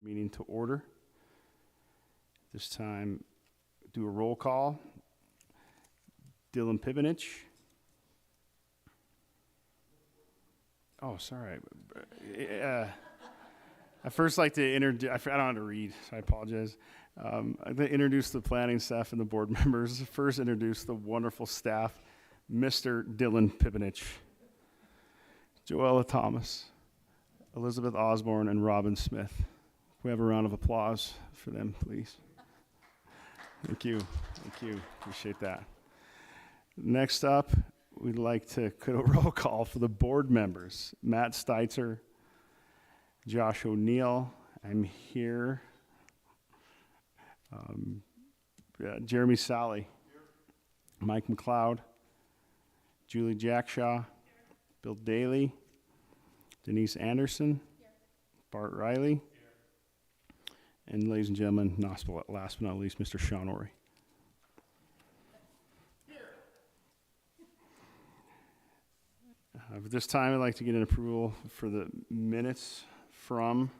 Meeting to order. This time, do a roll call. Dylan Pivenich. Oh, sorry. I first like to introduce, I don't know how to read, so I apologize. I'd like to introduce the planning staff and the board members. First, introduce the wonderful staff, Mr. Dylan Pivenich, Joella Thomas, Elizabeth Osborne, and Robin Smith. We have a round of applause for them, please. Thank you. Thank you. Appreciate that. Next up, we'd like to put a roll call for the board members. Matt Steitzer, Josh O'Neill, I'm here. Jeremy Sally, Mike McLeod, Julie Jackshaw, Bill Daly, Denise Anderson, Bart Riley, and ladies and gentlemen, last but not least, Mr. Sean Orey. At this time, I'd like to get an approval for the minutes from,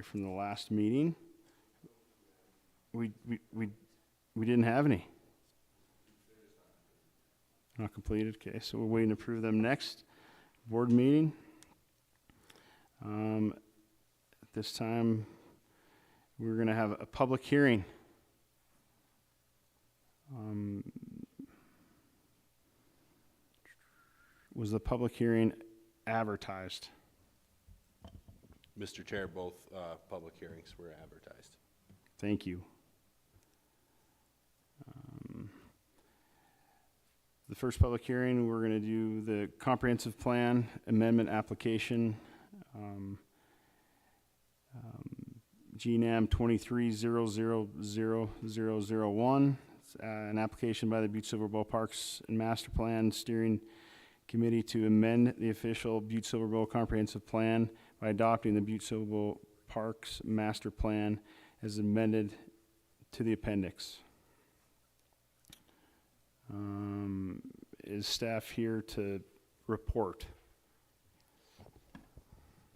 from the last meeting. We didn't have any. Not completed. Okay, so we're waiting to approve them next board meeting. At this time, we're going to have a public hearing. Was the public hearing advertised? Mr. Chair, both public hearings were advertised. Thank you. The first public hearing, we're going to do the comprehensive plan amendment application, GNAM 23000001. It's an application by the Butte-Silver Bowl Parks and Master Plan Steering Committee to amend the official Butte-Silver Bowl Comprehensive Plan by adopting the Butte-Silver Bowl Parks Master Plan as amended to the appendix. Is staff here to report?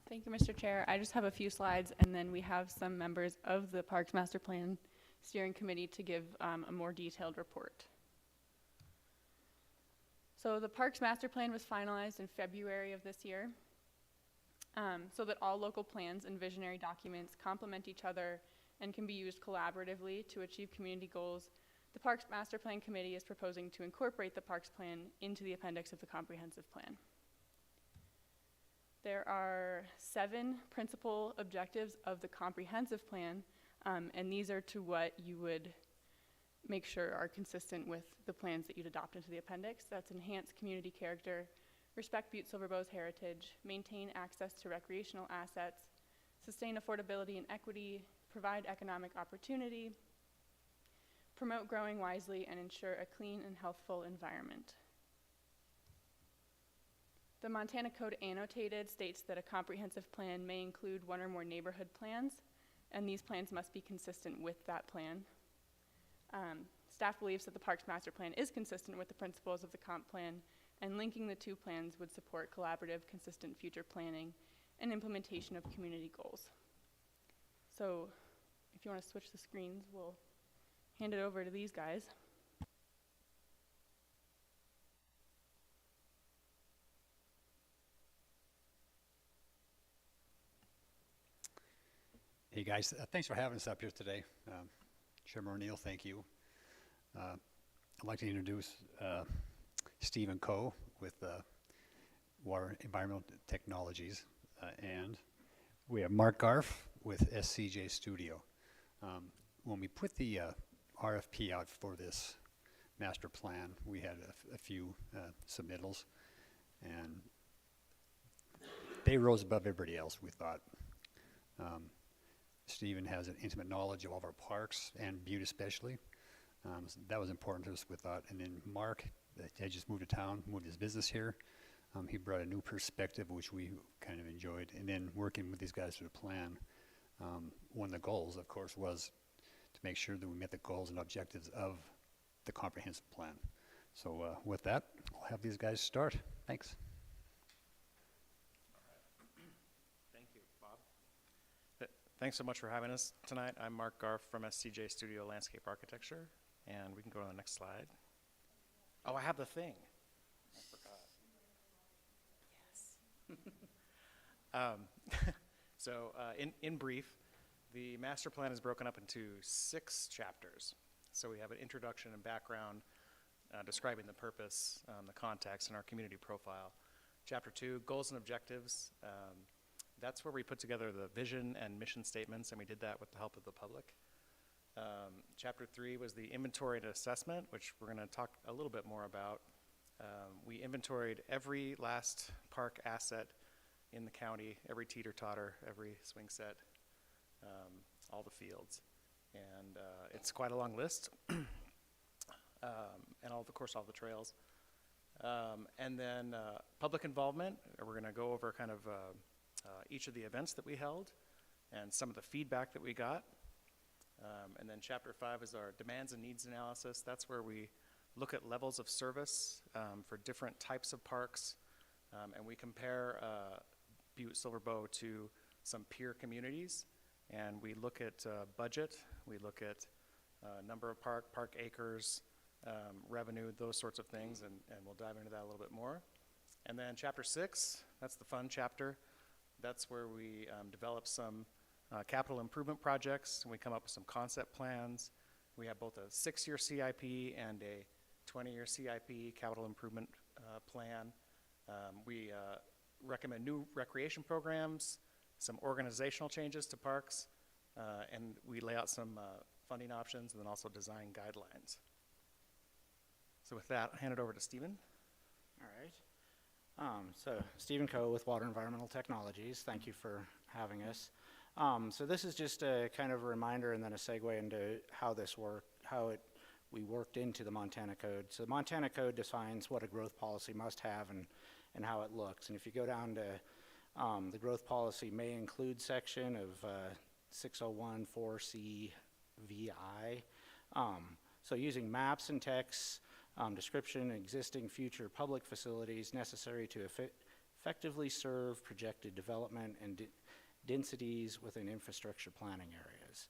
Thank you, Mr. Chair. I just have a few slides, and then we have some members of the Parks Master Plan Steering Committee to give a more detailed report. So the Parks Master Plan was finalized in February of this year, so that all local plans and visionary documents complement each other and can be used collaboratively to achieve community goals. The Parks Master Plan Committee is proposing to incorporate the Parks Plan into the appendix of the comprehensive plan. There are 7 principal objectives of the comprehensive plan, and these are to what you would make sure are consistent with the plans that you'd adopt into the appendix. That's enhance community character, respect Butte-Silver Bow's heritage, maintain access to recreational assets, sustain affordability and equity, provide economic opportunity, promote growing wisely, and ensure a clean and healthful environment. The Montana Code annotated states that a comprehensive plan may include 1 or more neighborhood plans, and these plans must be consistent with that plan. Staff believes that the Parks Master Plan is consistent with the principles of the comp plan, and linking the 2 plans would support collaborative, consistent future planning and implementation of community goals. So if you want to switch the screens, we'll hand it over to these guys. Hey guys, thanks for having us up here today. Chairman O'Neill, thank you. I'd like to introduce Stephen Coe with Water Environmental Technologies, and we have Mark Garf with SCJ Studio. When we put the RFP out for this master plan, we had a few submittals, and they rose above everybody else, we thought. Stephen has an intimate knowledge of all of our parks and Butte especially. So that was important to us, we thought. And then Mark had just moved to town, moved his business here. He brought a new perspective, which we kind of enjoyed. And then working with these guys through the plan, one of the goals, of course, was to make sure that we met the goals and objectives of the comprehensive plan. So with that, I'll have these guys start. Thanks. Thanks so much for having us tonight. I'm Mark Garf from SCJ Studio Landscape Architecture, and we can go to the next slide. Oh, I have the thing. I forgot. Yes. In brief, the master plan is broken up into 6 chapters. So we have an introduction and background describing the purpose, the context, and our community profile. Chapter 2, goals and objectives. That's where we put together the vision and mission statements, and we did that with the help of the public. Chapter 3 was the inventory and assessment, which we're going to talk a little bit more about. We inventoried every last park asset in the county, every teeter-totter, every swing set, all the fields. And it's quite a long list, and of course all the trails. And then public involvement, we're going to go over kind of each of the events that we held and some of the feedback that we got. And then chapter 5 is our demands and needs analysis. That's where we look at levels of service for different types of parks, and we compare Butte-Silver to some peer communities, and we look at budget, we look at number of park acres, revenue, those sorts of things, and we'll dive into that a little bit more. And then chapter 6, that's the fun chapter. That's where we develop some capital improvement projects, and we come up with some concept plans. We have both a 6-year CIP and a 20-year CIP capital improvement plan. We recommend new recreation programs, some organizational changes to parks, and we lay out some funding options and then also design guidelines. So with that, I'll hand it over to Stephen. All right. So Stephen Coe with Water Environmental Technologies. Thank you for having us. So this is just a kind of a reminder and then a segue into how this worked, we worked into the Montana Code. So the Montana Code defines what a growth policy must have and how it looks. And if you go down to the growth policy may include section of 601 4C VI. So using maps and text, description, existing future public facilities necessary to effectively serve projected development and densities within infrastructure planning areas.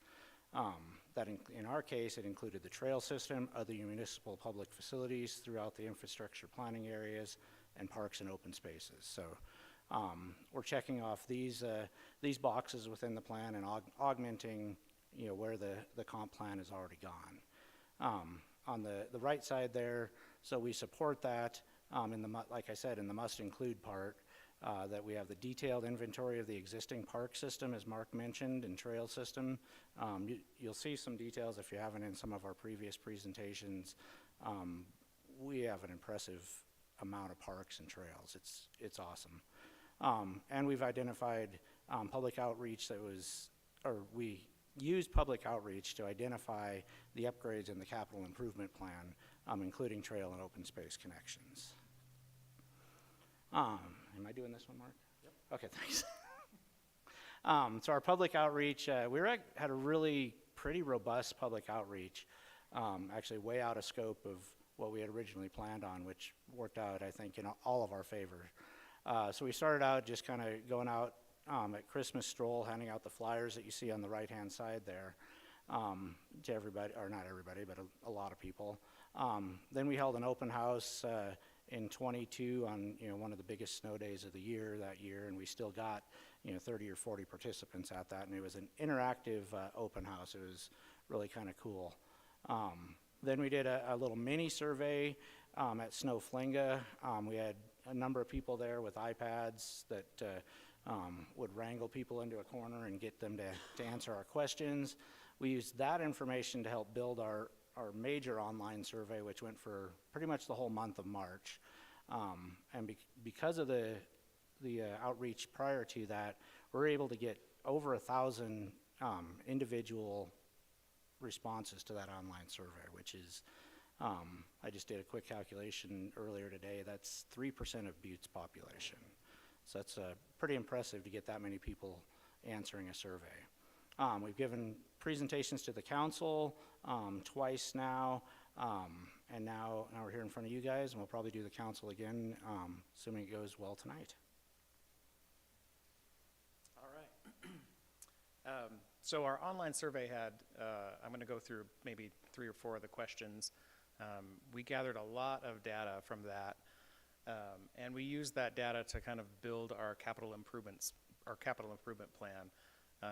In our case, it included the trail system, other municipal public facilities throughout the infrastructure planning areas, and parks and open spaces. So we're checking off these boxes within the plan and augmenting, where the comp plan has already gone. On the right side there, so we support that like I said, in the must include part, that we have the detailed inventory of the existing park system, as Mark mentioned, and trail system. You'll see some details if you haven't in some of our previous presentations. We have an impressive amount of parks and trails. It's awesome. And we've identified public outreach we used public outreach to identify the upgrades in the capital improvement plan, including trail and open space connections. Am I doing this one, Mark? Yep. Okay, thanks. So our public outreach, had a really pretty robust public outreach, actually way out of scope of what we had originally planned on, which worked out, I think, in all of our favor. So we started out just kind of going out at Christmas stroll, handing out the flyers that you see on the right-hand side there to everybody, or not everybody, but a lot of people. Then we held an open house in 22 on one of the biggest snow days of the year that year, and we still got 30 or 40 participants at that, and it was an interactive open house. It was really kind of cool. Then we did a little mini survey at Snowflinga. We had a number of people there with iPads that would wrangle people into a corner and get them to answer our questions. We used that information to help build our major online survey, which went for pretty much the whole month of March. And because of the outreach prior to that, we're able to get over 1,000 individual responses to that online survey, which is, I just did a quick calculation earlier today, that's 3% of Butte's population. So that's pretty impressive to get that many people answering a survey. We've given presentations to the council twice now, and now we're here in front of you guys, and we'll probably do the council again, assuming it goes well tonight. All right. So our online survey had, I'm going to go through maybe 3 or 4 of the questions. We gathered a lot of data from that, and we used that data to kind of build our capital improvement plan,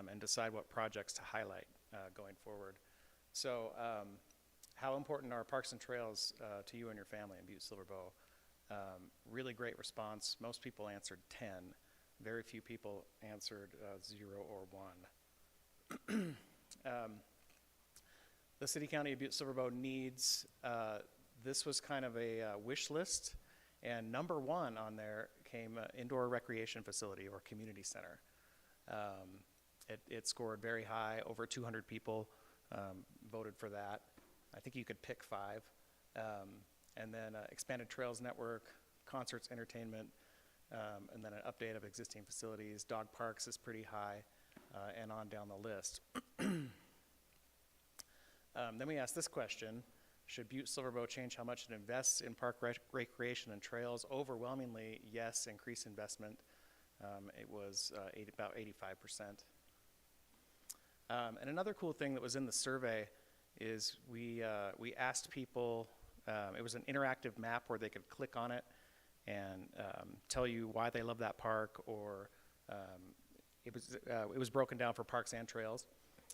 and decide what projects to highlight going forward. So how important are parks and trails to you and your family in Butte-Silver Bow? Really great response. Most people answered 10. Very few people answered 0 or 1. The City County of Butte-Silver Bow needs, this was kind of a wish list, and number 1 on there came indoor recreation facility or community center. It scored very high. Over 200 people voted for that. I think you could pick 5. And then expanded trails network, concerts, entertainment, and then an update of existing facilities. Dog parks is pretty high, and on down the list. Then we asked this question: should Butte-Silver Bow change how much it invests in park recreation and trails? Overwhelmingly, yes, increase investment. It was about 85%. And another cool thing that was in the survey is we asked people, it was an interactive map where they could click on it and tell you why they love that park, or it was broken down for parks and trails.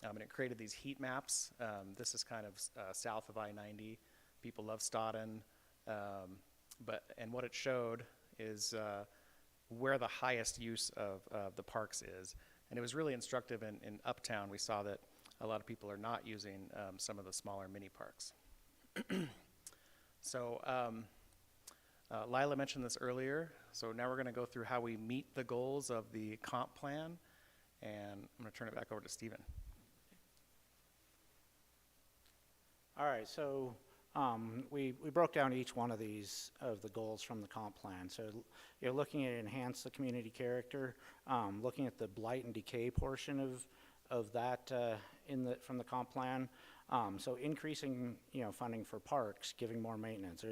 And it created these heat maps. This is kind of south of I-90. People love Stoughton. And what it showed is where the highest use of the parks is. And it was really instructive in Uptown. We saw that a lot of people are not using some of the smaller mini parks. So Lila mentioned this earlier. So now we're going to go through how we meet the goals of the comp plan. And I'm going to turn it back over to Stephen. All right, so we broke down each one of these, of the goals from the comp plan. So you're looking at enhance the community character, looking at the blight and decay portion of that from the comp plan. So increasing, funding for parks, giving more maintenance.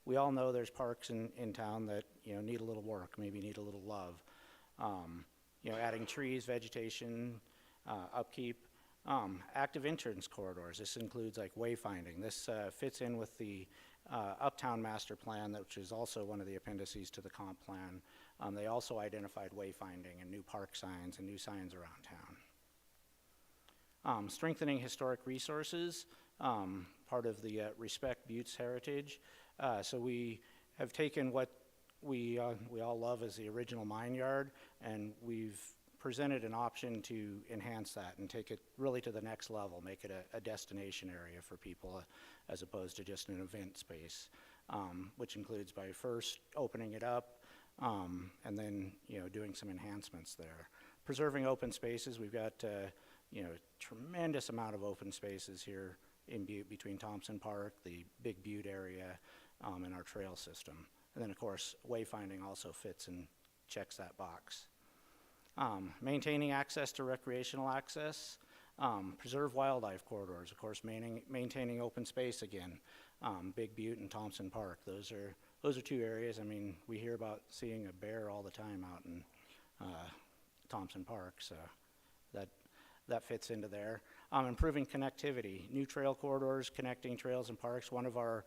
We all know there's parks in town that, need a little work, maybe need a little love. Adding trees, vegetation, upkeep. Active entrance corridors. This includes like wayfinding. This fits in with the Uptown Master Plan, which is also one of the appendices to the comp plan. They also identified wayfinding and new park signs and new signs around town. Strengthening historic resources, part of the Respect Butte's heritage. So we have taken what we all love as the original mine yard, and we've presented an option to enhance that and take it really to the next level, make it a destination area for people as opposed to just an event space, which includes by first opening it up and then doing some enhancements there. Preserving open spaces, we've got tremendous amount of open spaces here in Butte between Thompson Park, the Big Butte area, and our trail system. And then of course wayfinding also fits and checks that box. Maintaining access to recreational access, preserve wildlife corridors, of course, maintaining open space again, Big Butte and Thompson Park. Those are 2 areas. I mean, we hear about seeing a bear all the time out in Thompson Park, so that fits into there. Improving connectivity, new trail corridors, connecting trails and parks. One of our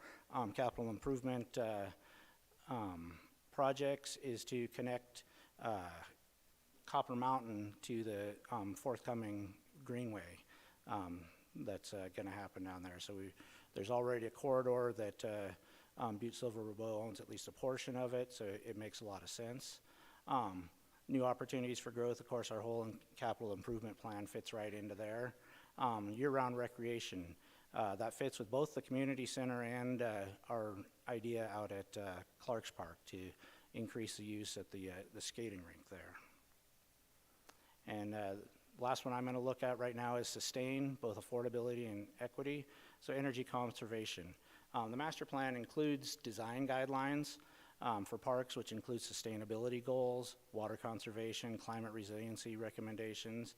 capital improvement projects is to connect Copper Mountain to the forthcoming greenway that's going to happen down there. So there's already a corridor that Butte-Silver Bow owns at least a portion of it, so it makes a lot of sense. New opportunities for growth, of course, our whole capital improvement plan fits right into there. Year-round recreation, that fits with both the community center and our idea out at Clark's Park to increase the use at the skating rink there. And last one I'm going to look at right now is sustain, both affordability and equity. So energy conservation. The master plan includes design guidelines for parks, which includes sustainability goals, water conservation, climate resiliency recommendations.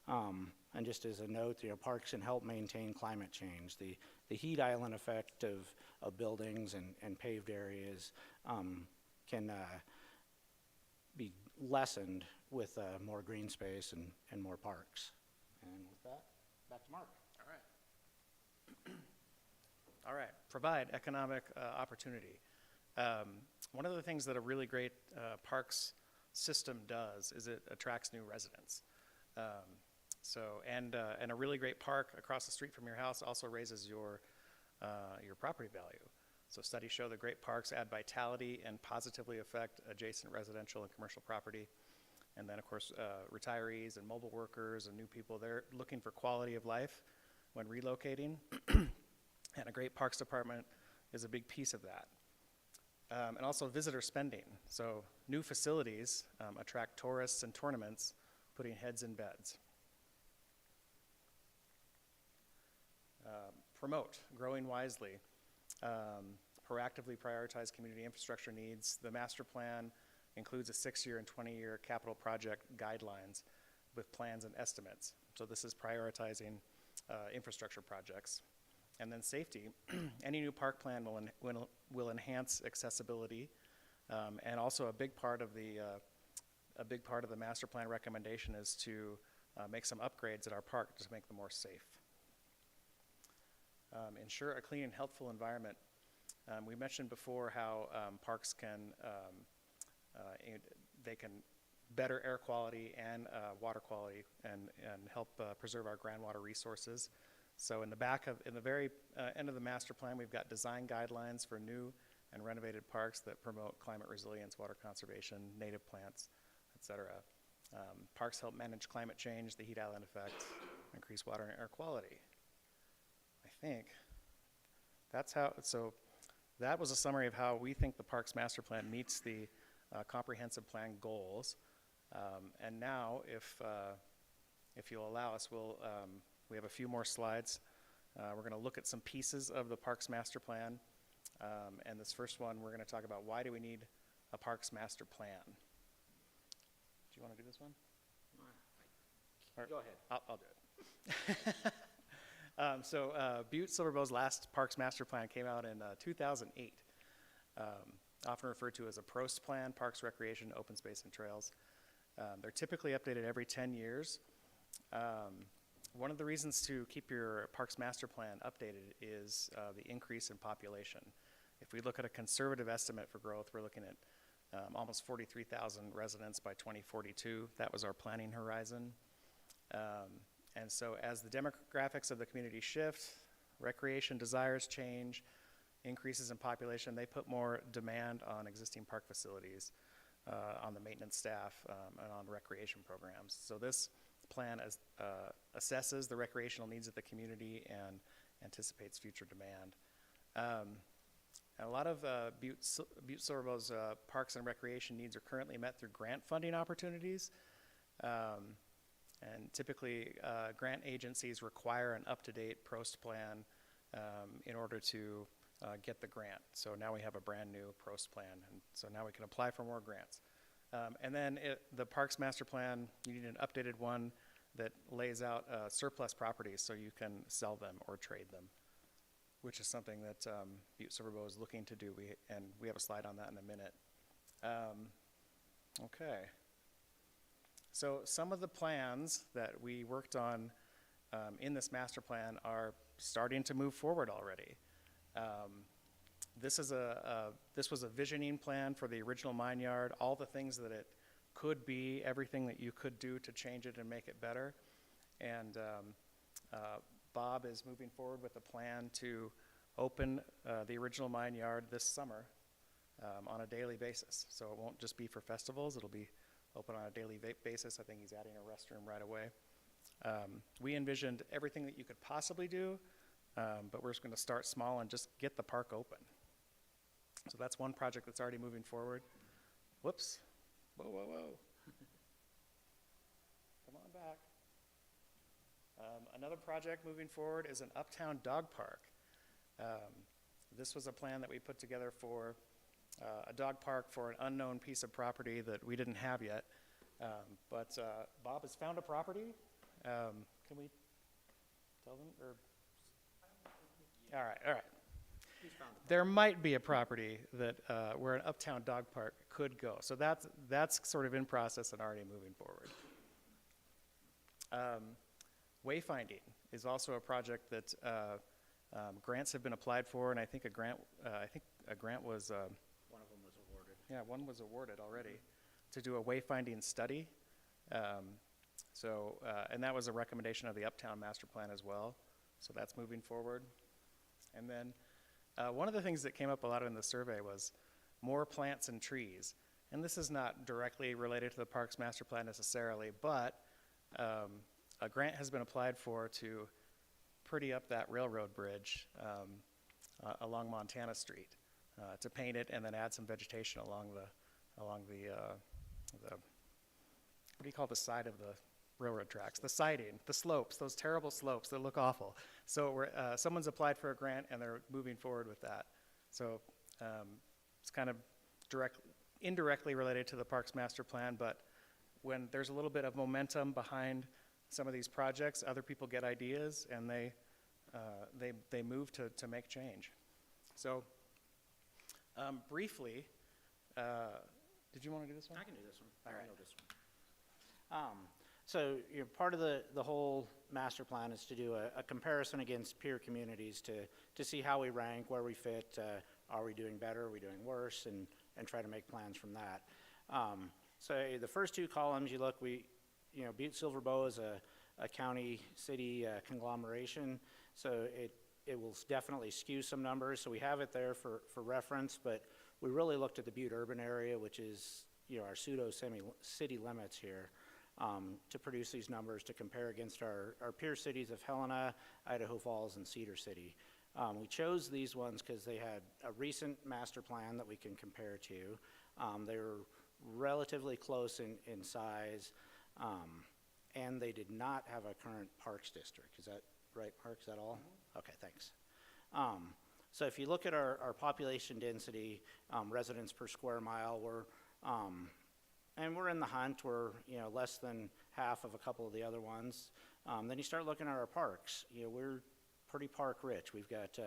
And just as a note, parks can help maintain climate change. The heat island effect of buildings and paved areas can be lessened with more green space and more parks. And with that, back to Mark. All right. All right, provide economic opportunity. One of the things that a really great parks system does is it attracts new residents. And a really great park across the street from your house also raises your property value. So studies show that great parks add vitality and positively affect adjacent residential and commercial property. And then, of course, retirees and mobile workers and new people, they're looking for quality of life when relocating. And a great parks department is a big piece of that. And also visitor spending. So new facilities attract tourists and tournaments, putting heads in beds. Promote, growing wisely. Proactively prioritize community infrastructure needs. The master plan includes a 6-year and 20-year capital project guidelines with plans and estimates. So this is prioritizing infrastructure projects. And then safety. Any new park plan will enhance accessibility, and also a big part of the master plan recommendation is to make some upgrades at our park to make them more safe. Ensure a clean and healthful environment. We mentioned before how parks can better air quality and water quality and help preserve our groundwater resources. So in the very end of the master plan, we've got design guidelines for new and renovated parks that promote climate resilience, water conservation, native plants, et cetera. Parks help manage climate change, the heat island effect, increase water and air quality. I think that was a summary of how we think the Parks Master Plan meets the comprehensive plan goals. And now, if you'll allow us, we have a few more slides. We're going to look at some pieces of the Parks Master Plan. And this first one, we're going to talk about why do we need a Parks Master Plan. Do you want to do this one? Go ahead. I'll do it. Butte-Silver's last Parks Master Plan came out in 2008, often referred to as a PROST plan, Parks, Recreation, Open Space, and Trails. They're typically updated every 10 years. One of the reasons to keep your Parks Master Plan updated is the increase in population. If we look at a conservative estimate for growth, we're looking at almost 43,000 residents by 2042. That was our planning horizon. And so as the demographics of the community shift, recreation desires change, increases in population, they put more demand on existing park facilities, on the maintenance staff, and on recreation programs. So this plan assesses the recreational needs of the community and anticipates future demand. And a lot of Butte-Silver's parks and recreation needs are currently met through grant funding opportunities. And typically, grant agencies require an up-to-date PROST plan in order to get the grant. So now we have a brand new PROST plan, and so now we can apply for more grants. And then the Parks Master Plan, you need an updated one that lays out surplus properties so you can sell them or trade them, which is something that Butte-Silver is looking to do. And we have a slide on that in a minute. Okay. So some of the plans that we worked on in this master plan are starting to move forward already. This was a visioning plan for the original mine yard, all the things that it could be, everything that you could do to change it and make it better. And Bob is moving forward with a plan to open the original mine yard this summer on a daily basis. So it won't just be for festivals, it'll be open on a daily basis. I think he's adding a restroom right away. We envisioned everything that you could possibly do, but we're just going to start small and just get the park open. So that's one project that's already moving forward. Whoops. Whoa, whoa, whoa. Come on back. Another project moving forward is an uptown dog park. This was a plan that we put together for a dog park for an unknown piece of property that we didn't have yet. But Bob has found a property. Can we tell them? Or? All right. There might be a property that where an uptown dog park could go. So that's sort of in process and already moving forward. Wayfinding is also a project that grants have been applied for, and I think a grant was One of them was awarded. yeah, one was awarded already to do a wayfinding study. And that was a recommendation of the Uptown Master Plan as well. So that's moving forward. And then one of the things that came up a lot in the survey was more plants and trees. And this is not directly related to the Parks Master Plan necessarily, but a grant has been applied for to pretty up that railroad bridge along Montana Street, to paint it and then add some vegetation along the what do you call the side of the railroad tracks? The siding, the slopes, those terrible slopes that look awful. So someone's applied for a grant and they're moving forward with that. So it's kind of indirectly related to the Parks Master Plan, but when there's a little bit of momentum behind some of these projects, other people get ideas and they move to make change. So briefly, did you want to do this one? I can do this one. All I right. know this one. So part of the whole master plan is to do a comparison against peer communities to see how we rank, where we fit, are we doing better, are we doing worse, and try to make plans from that. So the first two columns you look, Butte-Silver is a county-city conglomeration, so it will definitely skew some numbers. So we have it there for reference, but we really looked at the Butte urban area, which is our pseudo-city limits here, to produce these numbers to compare against our peer cities of Helena, Idaho Falls, and Cedar City. We chose these ones because they had a recent master plan that we can compare to. They were relatively close in size, and they did not have a current parks district. Is that right, Mark? Is that all? Mm-hmm. Okay, thanks. So if you look at our population density, residents per square mile, we're in the hunt. We're less than half of a couple of the other ones. Then you start looking at our parks. We're pretty park rich. We've got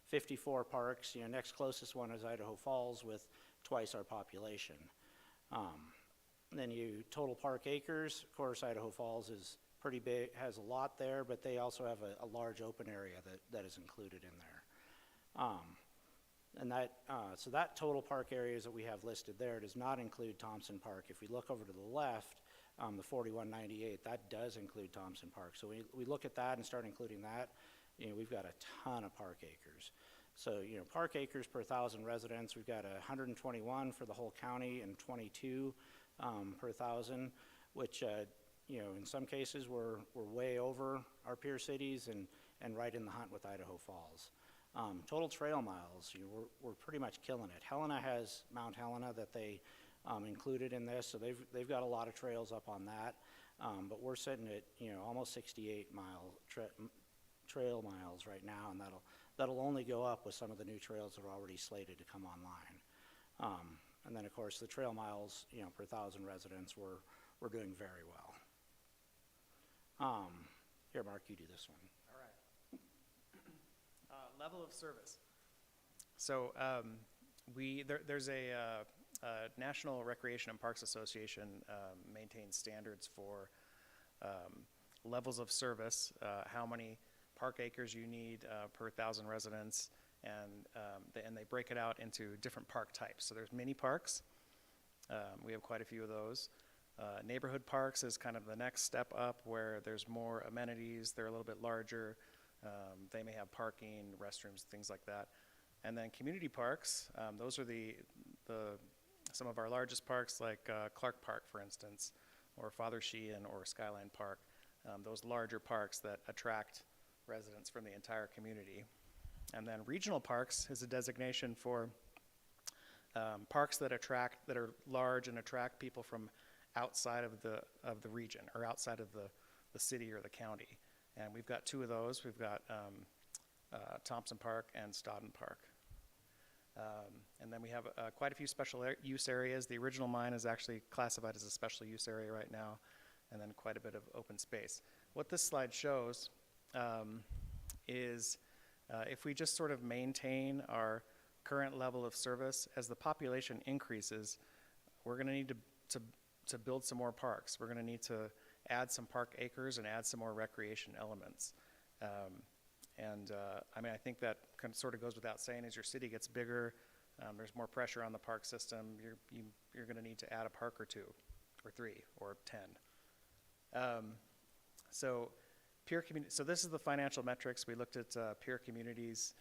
54 parks. Next closest one is Idaho Falls with twice our population. Then total park acres. Of course, Idaho Falls is pretty big, has a lot there, but they also have a large open area that is included in there. So that total park areas that we have listed there does not include Thompson Park. If we look over to the left, the 4198, that does include Thompson Park. So we look at that and start including that. We've got a ton of park acres. So park acres per 1,000 residents, we've got 121 for the whole county and 22 per 1,000, which in some cases we're way over our peer cities and right in the hunt with Idaho Falls. Total trail miles, we're pretty much killing it. Helena has Mount Helena that they included in this, so they've got a lot of trails up on that. But we're sitting at almost 68 trail miles right now, and that'll only go up with some of the new trails that are already slated to come online. And then of course the trail miles per 1,000 residents, we're doing very well. Here, Mark, you do this one. Level of service. So there's a National Recreation and Parks Association maintains standards for levels of service, how many park acres you need per 1,000 residents, and they break it out into different park types. So there's mini parks. We have quite a few of those. Neighborhood parks is kind of the next step up, where there's more amenities, they're a little bit larger. They may have parking, restrooms, things like that. And then community parks, those are some of our largest parks, like Clark Park, for instance, or Father Sheehan or Skyline Park. Those larger parks that attract residents from the entire community. And then regional parks is a designation for parks that are large and attract people from outside of the region or outside of the city or the county. And we've got two of those. We've got Thompson Park and Stodden Park. And then we have quite a few special use areas. The original mine is actually classified as a special use area right now, and then quite a bit of open space. What this slide shows is if we just sort of maintain our current level of service, as the population increases, we're going to need to build some more parks. We're going to need to add some park acres and add some more recreation elements. I mean, I think that sort of goes without saying. As your city gets bigger, there's more pressure on the park system. You're going to need to add a park or 2 or 3 or 10. So this is the financial metrics. We looked at peer communities,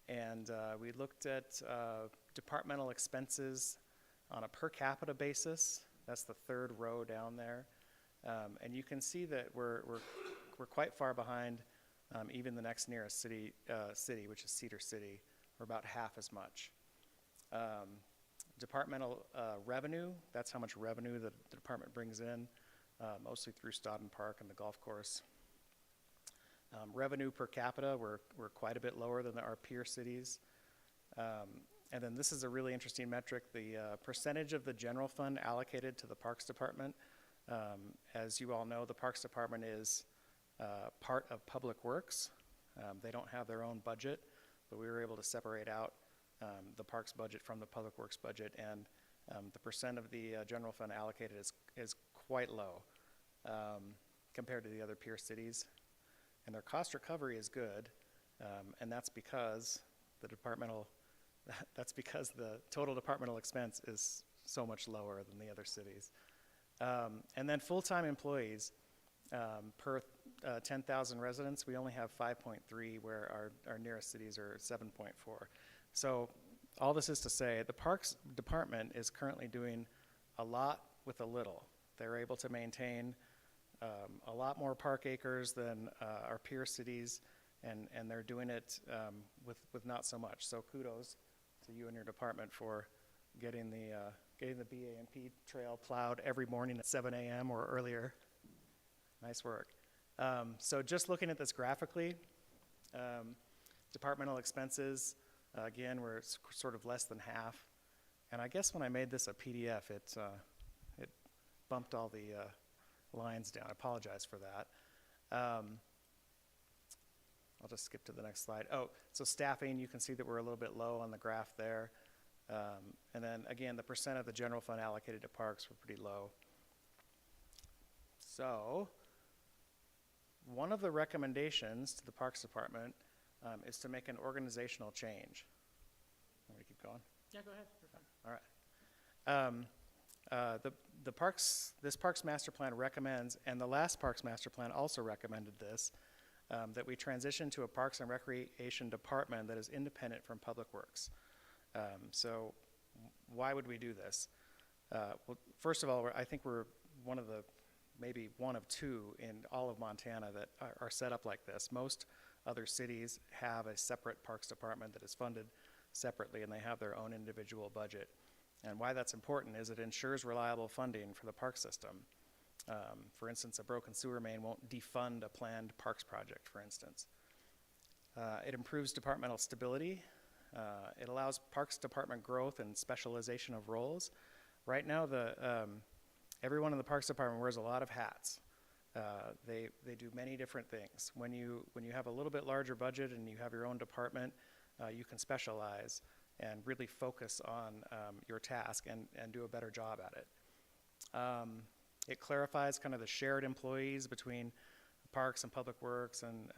and we looked at departmental expenses on a per capita basis. That's the 3rd row down there. And you can see that we're quite far behind even the next nearest city, which is Cedar City. We're about half as much. Departmental revenue, that's how much revenue the department brings in, mostly through Stodden Park and the golf course. Revenue per capita, we're quite a bit lower than our peer cities. And then this is a really interesting metric, the percentage of the general fund allocated to the Parks Department. As you all know, the Parks Department is part of Public Works. They don't have their own budget, but we were able to separate out the Parks budget from the Public Works budget, and the percent of the general fund allocated is quite low compared to the other peer cities. And their cost recovery is good, and that's because the total departmental expense is so much lower than the other cities. And then full-time employees per 10,000 residents, we only have 5.3, where our nearest cities are 7.4. So all this is to say, the Parks Department is currently doing a lot with a little. They're able to maintain a lot more park acres than our peer cities, and they're doing it with not so much. So kudos to you and your department for getting the BA&P trail plowed every morning at 7 a.m. or earlier. Nice work. So just looking at this graphically, departmental expenses, again, we're sort of less than half. And I guess when I made this a PDF, it bumped all the lines down. I apologize for that. I'll just skip to the next slide. Oh, so staffing, you can see that we're a little bit low on the graph there. And then again, the percent of the general fund allocated to parks were pretty low. So one of the recommendations to the Parks Department is to make an organizational change. Want me to keep going? Yeah, go ahead. You're fine. All right. This Parks Master Plan recommends, and the last Parks Master Plan also recommended this, that we transition to a Parks and Recreation Department that is independent from Public Works. So why would we do this? Well, first of all, I think we're maybe one of 2 in all of Montana that are set up like this. Most other cities have a separate Parks Department that is funded separately, and they have their own individual budget. And why that's important is it ensures reliable funding for the park system. For instance, a broken sewer main won't defund a planned parks project, for instance. It improves departmental stability. It allows Parks Department growth and specialization of roles. Right now, everyone in the Parks Department wears a lot of hats. They do many different things. When you have a little bit larger budget and you have your own department, you can specialize and really focus on your task and do a better job at it. It clarifies kind of the shared employees between Parks and Public Works, and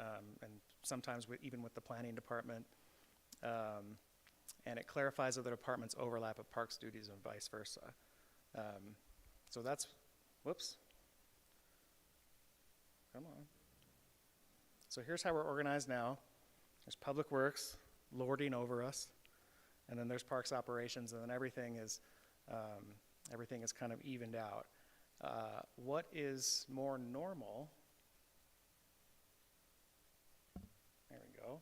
sometimes even with the Planning Department. And it clarifies other departments' overlap of Parks duties and vice versa. So that's, whoops. Come on. So here's how we're organized now. There's Public Works lording over us, and then there's Parks Operations, and then everything is kind of evened out. What is more normal, there we go,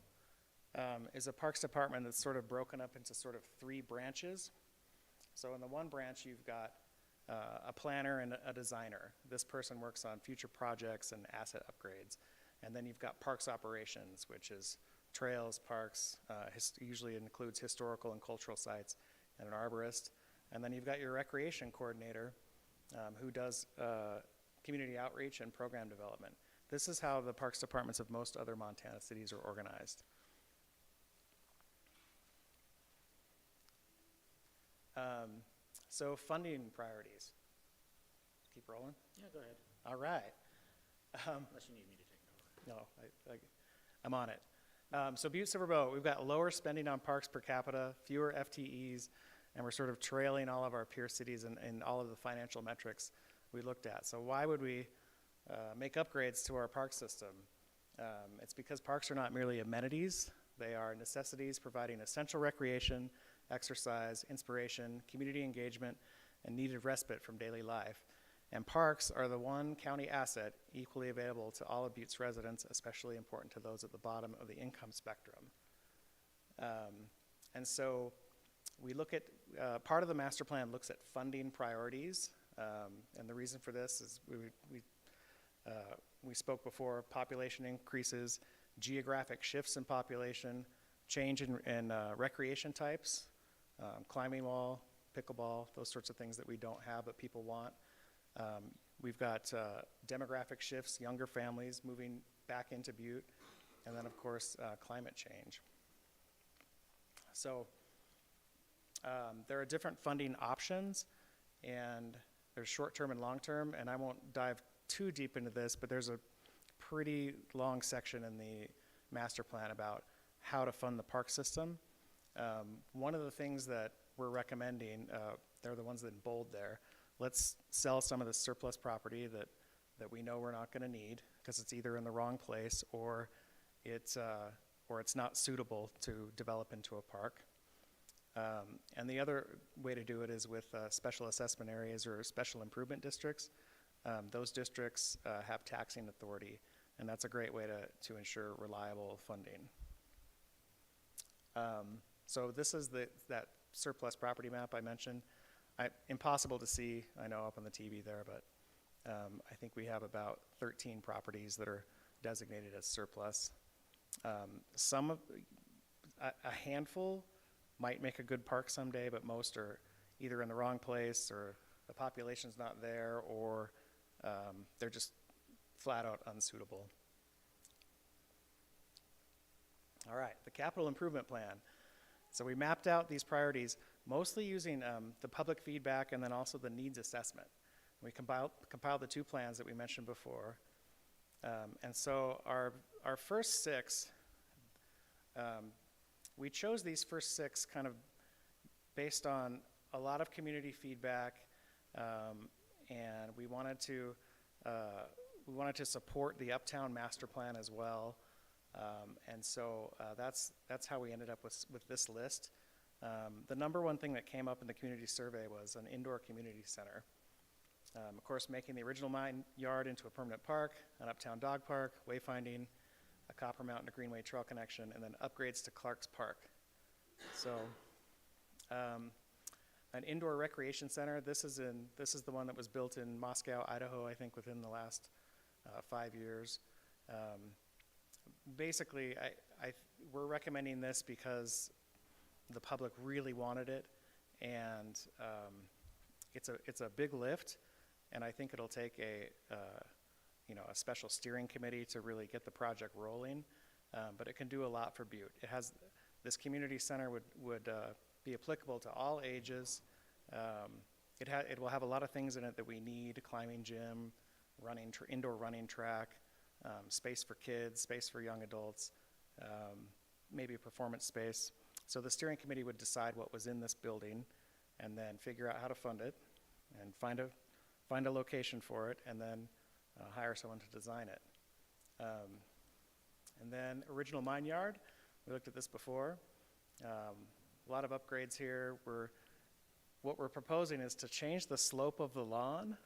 is a Parks Department that's sort of broken up into sort of 3 branches. So in the one branch, you've got a planner and a designer. This person works on future projects and asset upgrades. And then you've got Parks Operations, which is trails, parks, usually includes historical and cultural sites, and an arborist. And then you've got your recreation coordinator, who does community outreach and program development. This is how the Parks Departments of most other Montana cities are organized. So funding priorities. keep rolling? Yeah, go ahead, All right. unless you need me to take it over. No, I'm on it. So Butte-Silver Bow, we've got lower spending on parks per capita, fewer FTEs, and we're sort of trailing all of our peer cities in all of the financial metrics we looked at. So why would we make upgrades to our park system? It's because parks are not merely amenities. They are necessities providing essential recreation, exercise, inspiration, community engagement, and needed respite from daily life. And parks are the one county asset equally available to all of Butte's residents, especially important to those at the bottom of the income spectrum. And so we look at, part of the master plan looks at funding priorities. And the reason for this is we spoke before, population increases, geographic shifts in population, change in recreation types, climbing wall, pickleball, those sorts of things that we don't have but people want. We've got demographic shifts, younger families moving back into Butte, and then of course climate change. So there are different funding options, and there's short-term and long-term, and I won't dive too deep into this, but there's a pretty long section in the master plan about how to fund the park system. One of the things that we're recommending, they're the ones that in bold there, let's sell some of the surplus property that we know we're not going to need because it's either in the wrong place or it's not suitable to develop into a park. And the other way to do it is with special assessment areas or special improvement districts. Those districts have taxing authority, and that's a great way to ensure reliable funding. So this is that surplus property map I mentioned. Impossible to see, I know, up on the TV there, but I think we have about 13 properties that are designated as surplus. A handful might make a good park someday, but most are either in the wrong place or the population's not there, or they're just flat out unsuitable. All right, the capital improvement plan. So we mapped out these priorities mostly using the public feedback and then also the needs assessment. We compiled the two plans that we mentioned before. And so our first six, we chose these first six kind of based on a lot of community feedback, and we wanted to support the Uptown Master Plan as well. And so that's how we ended up with this list. The number one thing that came up in the community survey was an indoor community center. Of course, making the original mine yard into a permanent park, an uptown dog park, wayfinding, a Copper Mountain to Greenway Trail connection, and then upgrades to Clark's Park. So an indoor recreation center, this is the one that was built in Moscow, Idaho, I think within the last 5 years. Basically, we're recommending this because the public really wanted it, and it's a big lift, and I think it'll take a special steering committee to really get the project rolling, but it can do a lot for Butte. This community center would be applicable to all ages. It will have a lot of things in it that we need: climbing gym, indoor running track, space for kids, space for young adults, maybe a performance space. So the steering committee would decide what was in this building and then figure out how to fund it and find a location for it, and then hire someone to design it. And then original mine yard, we looked at this before. A lot of upgrades here. What we're proposing is to change the slope of the lawn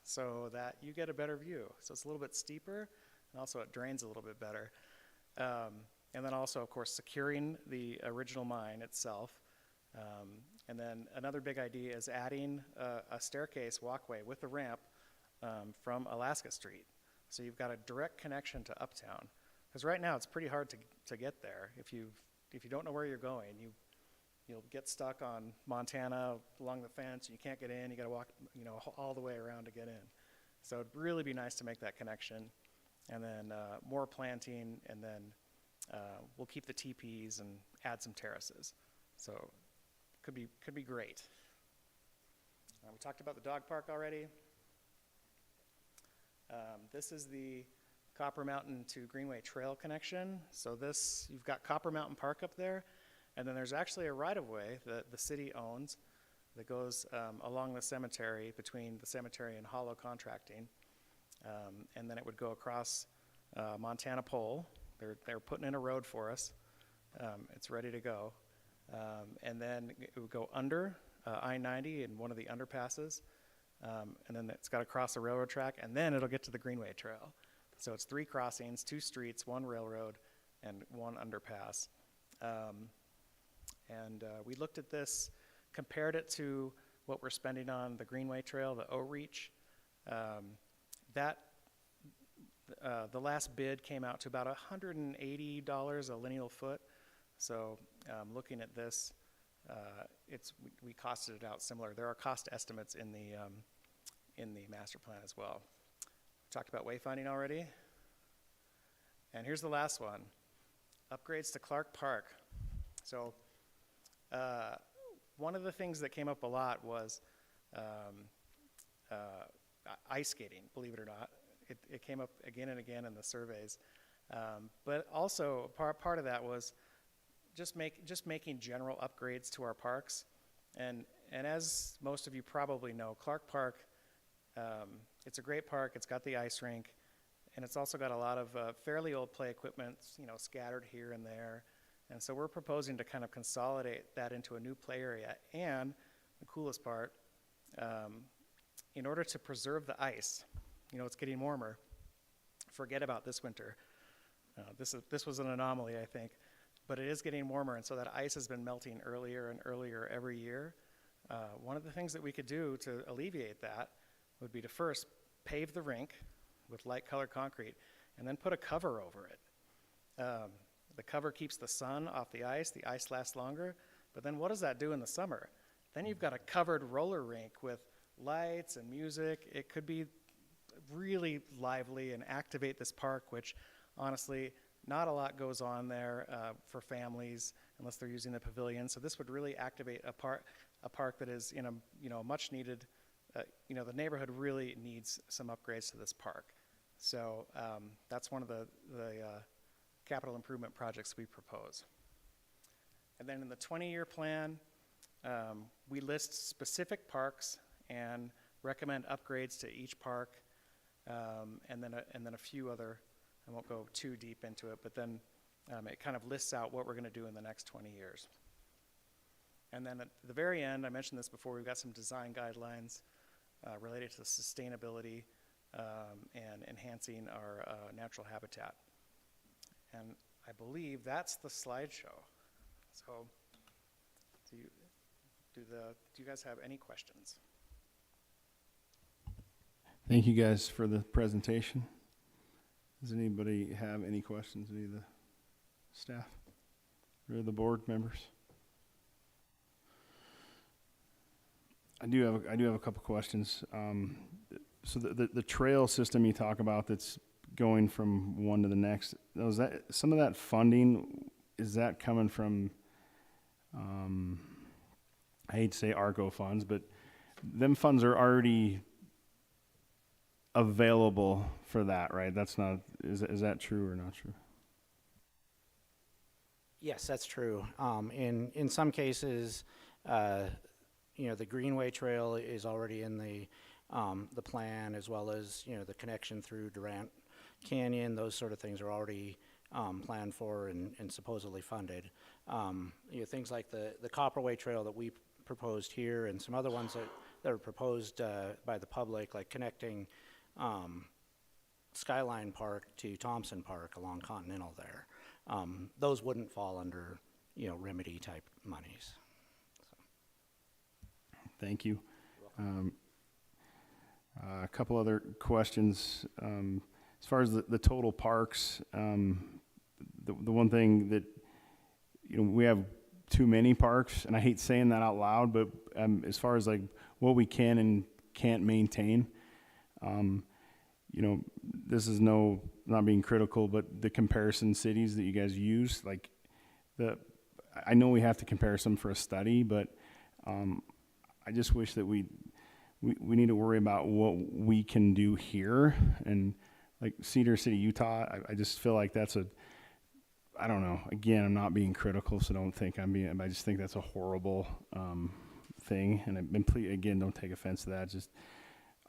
so that you get a better view. So it's a little bit steeper, and also it drains a little bit better. And then also, of course, securing the original mine itself. And then another big idea is adding a staircase walkway with a ramp from Alaska Street. So you've got a direct connection to Uptown. Because right now it's pretty hard to get there. If you don't know where you're going, you'll get stuck on Montana along the fence, and you can't get in. You got to walk, all the way around to get in. So it'd really be nice to make that connection, and then more planting, and then we'll keep the teepees and add some terraces. So could be great. We talked about the dog park already. This is the Copper Mountain to Greenway Trail connection. So this, you've got Copper Mountain Park up there, and then there's actually a right-of-way that the city owns that goes along the cemetery, between the cemetery and Hollow Contracting. And then it would go across Montana Pole. They're putting in a road for us. It's ready to go. And then it would go under I-90 in one of the underpasses. And then it's got to cross the railroad track, and then it'll get to the Greenway Trail. So it's 3 crossings, 2 streets, 1 railroad, and 1 underpass. We looked at this, compared it to what we're spending on the Greenway Trail, the O-Reach. The last bid came out to about $180 a lineal foot. So looking at this, we costed it out similar. There are cost estimates in the master plan as well. Talked about wayfinding already. And here's the last one, upgrades to Clark Park. So one of the things that came up a lot was ice skating, believe it or not. It came up again and again in the surveys. But also part of that was just making general upgrades to our parks. And as most of you probably know, Clark Park, it's a great park. It's got the ice rink, and it's also got a lot of fairly old play equipment, scattered here and there. And so we're proposing to kind of consolidate that into a new play area. And the coolest part, in order to preserve the ice, it's getting warmer. Forget about this winter. This was an anomaly, I think. But it is getting warmer, and so that ice has been melting earlier and earlier every year. One of the things that we could do to alleviate that would be to first pave the rink with light colored concrete and then put a cover over it. The cover keeps the sun off the ice lasts longer, but then what does that do in the summer? Then you've got a covered roller rink with lights and music. It could be really lively and activate this park, which honestly, not a lot goes on there for families unless they're using the pavilion. So this would really activate a park that is in a much needed, the neighborhood really needs some upgrades to this park. So that's one of the capital improvement projects we propose. And then in the 20-year plan, we list specific parks and recommend upgrades to each park, and then a few other. I won't go too deep into it, but then it kind of lists out what we're going to do in the next 20 years. And then at the very end, I mentioned this before, we've got some design guidelines related to sustainability and enhancing our natural habitat. And I believe that's the slideshow. So do you guys have any questions? Thank you guys for the presentation. Does anybody have any questions, any of the staff or the board members? I do have a couple questions. So the trail system you talk about that's going from one to the next, is that some of that funding, is that coming from, I hate to say ARCO funds, but them funds are already available for that, right? That's not, is that true or not true? Yes, that's true. In some cases, the Greenway Trail is already in the plan, as well as the connection through Durant Canyon. Those sort of things are already planned for and supposedly funded. Things like the Copperway Trail that we proposed here, and some other ones that are proposed by the public, like connecting Skyline Park to Thompson Park along Continental there. Those wouldn't fall under, remedy type monies. So. Thank you. A couple other questions. As far as the total parks, the one thing that, we have too many parks, and I hate saying that out loud, but as far as like what we can and can't maintain, this is not being critical, but the comparison cities that you guys use, like I know we have to compare some for a study, but I just wish that we need to worry about what we can do here and like Cedar City, Utah. I just feel like that's I don't know. Again, I'm not being critical, so don't think I'm being. I just think that's a horrible thing. And please, again, don't take offense to that. Just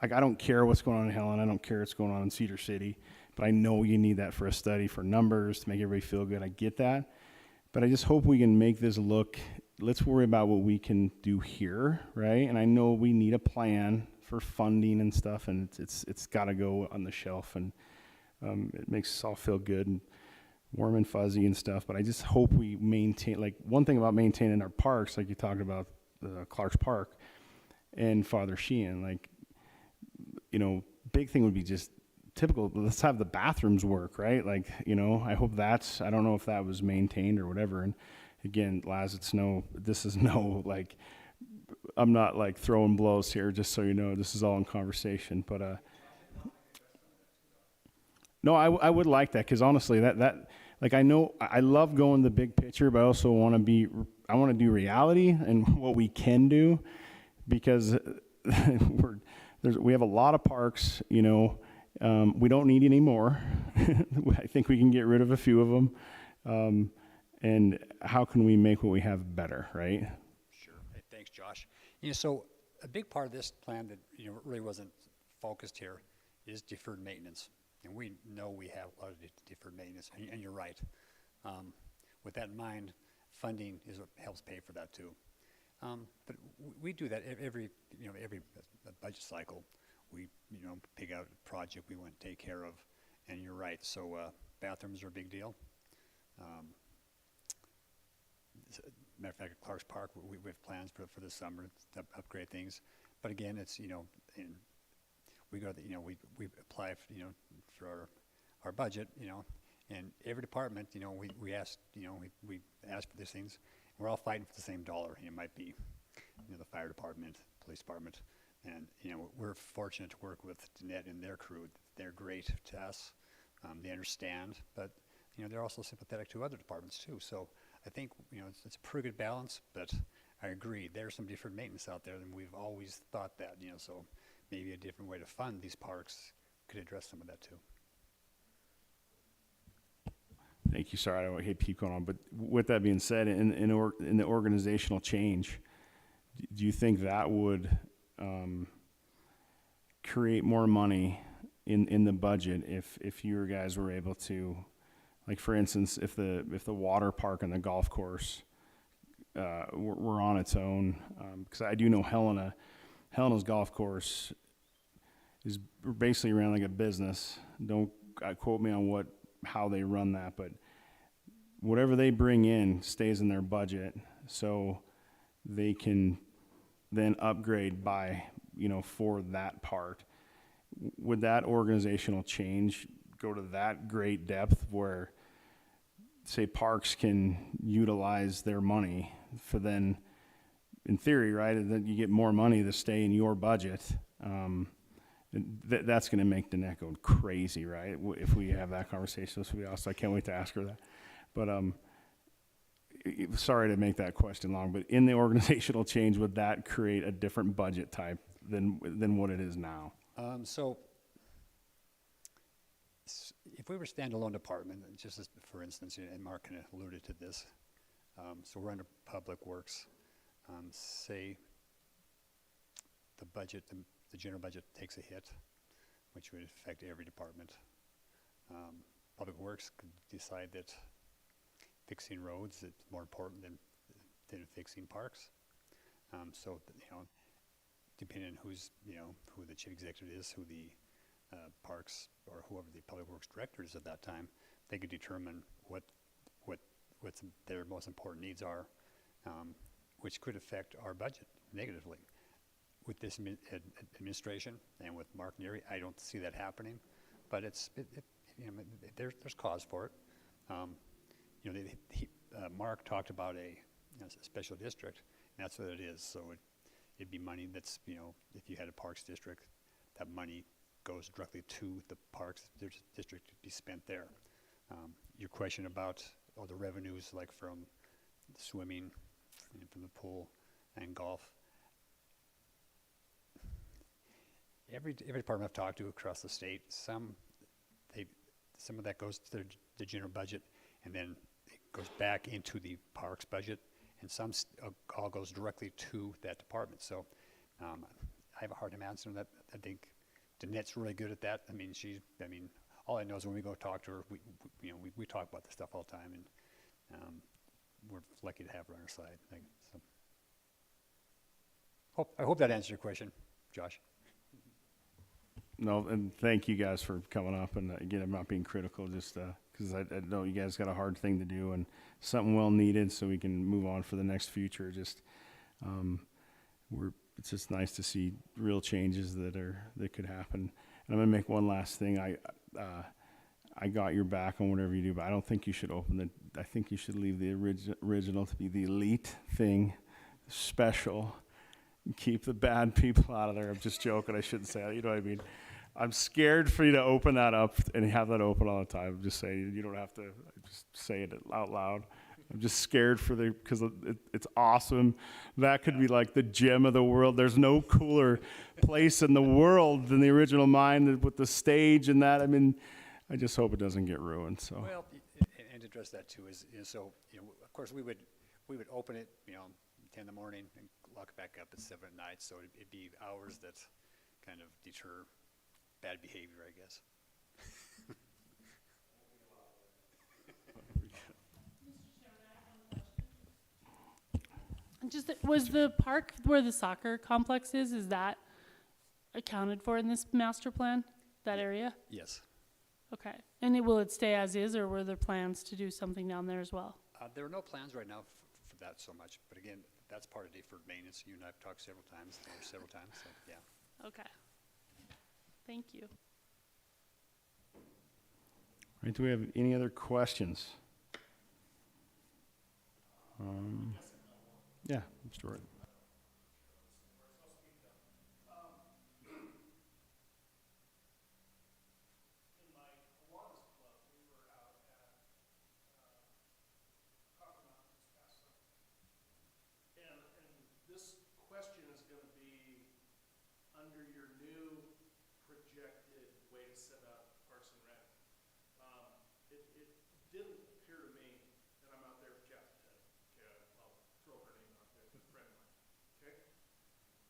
like I don't care what's going on in Helen. I don't care what's going on in Cedar City. But I know you need that for a study, for numbers, to make everybody feel good. I get that. But I just hope we can make this look. Let's worry about what we can do here, right? And I know we need a plan for funding and stuff, and it's got to go on the shelf, and it makes us all feel good and warm and fuzzy and stuff. But I just hope we maintain, like, one thing about maintaining our parks, like you talked about Clark's Park and Father Sheehan, like, big thing would be just typical, let's have the bathrooms work, right? Like, I hope I don't know if that was maintained or whatever. And again, Laz, this is no, like, I'm not like throwing blows here, just so you know, this is all in conversation. But no, I would like that, because honestly, that like, I know I love going the big picture, but I also want to do reality and what we can do, because we have a lot of parks. We don't need any more. I think we can get rid of a few of them. And how can we make what we have better, right? Sure. Hey, thanks, Josh. So a big part of this plan that really wasn't focused here is deferred maintenance, and we know we have a lot of deferred maintenance. And you're right. With that in mind, funding is what helps pay for that too. But we do that every budget cycle. We pick out a project we want to take care of, and you're right. So bathrooms are a big deal. Matter of fact, at Clark's Park, we have plans for the summer to upgrade things. But again, it's we go we apply for our budget, and every department we ask we ask for these things. We're all fighting for the same dollar. It might be the fire department, police department, and we're fortunate to work with Danette and their crew. They're great to us. They understand, but they're also sympathetic to other departments too. So I think it's a pretty good balance. But I agree, there's some deferred maintenance out there, and we've always thought that. So maybe a different way to fund these parks could address some of that too. Thank you. Sorry, I don't hate to keep going on, but with that being said, in the organizational change, do you think that would create more money in the budget if you guys were able to, like, for instance, if the water park and the golf course were on its own? Because I do know Helena's golf course is basically ran like a business. Don't quote me on how they run that, but whatever they bring in stays in their budget, so they can then upgrade by for that part. Would that organizational change go to that great depth where, say, parks can utilize their money for then, in theory, right, and then you get more money to stay in your budget? That's going to make Danette go crazy, right? If we have that conversation, this will be awesome. I can't wait to ask her that. But sorry to make that question long, but in the organizational change, would that create a different budget type than what it is now? So if we were a standalone department, just as, for instance, and Mark kind of alluded to this, so we're under Public Works, say the budget, the general budget takes a hit, which would affect every department. Public Works could decide that fixing roads is more important than fixing parks. So depending on who the chief executive is, who the parks or whoever the Public Works director is at that time, they could determine what their most important needs are, which could affect our budget negatively. With this administration and with Mark Neary, I don't see that happening, but there's cause for it. Mark talked about a special district, and that's what it is. So it'd be money that's if you had a parks district, that money goes directly to the parks district to be spent there. Your question about the revenues, like from swimming, from the pool and golf. Every department I've talked to across the state, some some of that goes to the general budget, and then it goes back into the parks budget, and some all goes directly to that department. So I have a hard time answering that. I think Danette's really good at that. I mean, all I know is when we go talk to her, we talk about this stuff all the time, and we're lucky to have her on our side. So. I hope that answers your question, Josh. No, and thank you guys for coming up. And again, I'm not being critical, just because I know you guys got a hard thing to do and something well needed, so we can move on for the next future. Just it's just nice to see real changes that could happen. And I'm gonna make one last thing. I got your back on whatever you do, but I don't think you should I think you should leave the original to be the elite thing, special. Keep the bad people out of there. I'm just joking. I shouldn't say that. You know what I mean? I'm scared for you to open that up and have that open all the time. I'm just saying, you don't have to just say it out loud. I'm just scared because it's awesome. That could be like the gem of the world. There's no cooler place in the world than the original mine with the stage and that. I mean, I just hope it doesn't get ruined. So. Well, and to address that too is so of course we would open it 10 in the morning and lock it back up at 7 at night. So it'd be hours that kind of deter bad behavior, I guess. Just was the park where the soccer complex is that accounted for in this master plan? That area? Yes. Okay. And will it stay as is, or were there plans to do something down there as well? There are no plans right now for that so much, but again, that's part of deferred maintenance. You and I have talked several times, so yeah. Okay. Thank you. All right, do we have any other questions? Yeah, Mr. Wright. This question is going to be under your new projected way to set up Parks and Rec. It didn't appear to me, and I'm out there with Kathy Teddy. Okay, I'll throw her name out there, a friend of mine. Okay,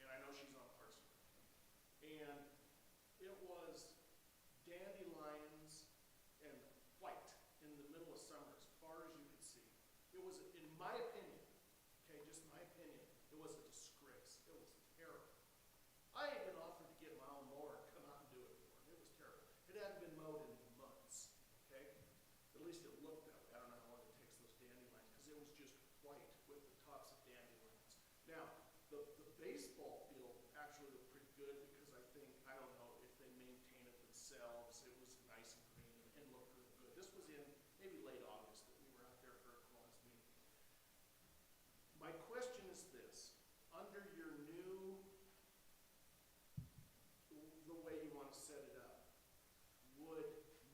and I know she's on Parks and Rec. And it was dandelions and white in the middle of summer, as far as you could see. It was, in my opinion, okay, just my opinion, it was a disgrace. It was terrible. I even offered to get my own mower and come out and do it for him. It was terrible. It hadn't been mowed in months, okay? At least it looked that way. I don't know how long it takes those dandelions, because it was just white with the tops of dandelions. Now, the baseball field actually looked pretty good, because I don't know if they maintain it themselves. It was nice and green and looked really good. This was in maybe late August that we were out there for a Kiwanis meeting. My question is this: under your new, the way you want to set it up, would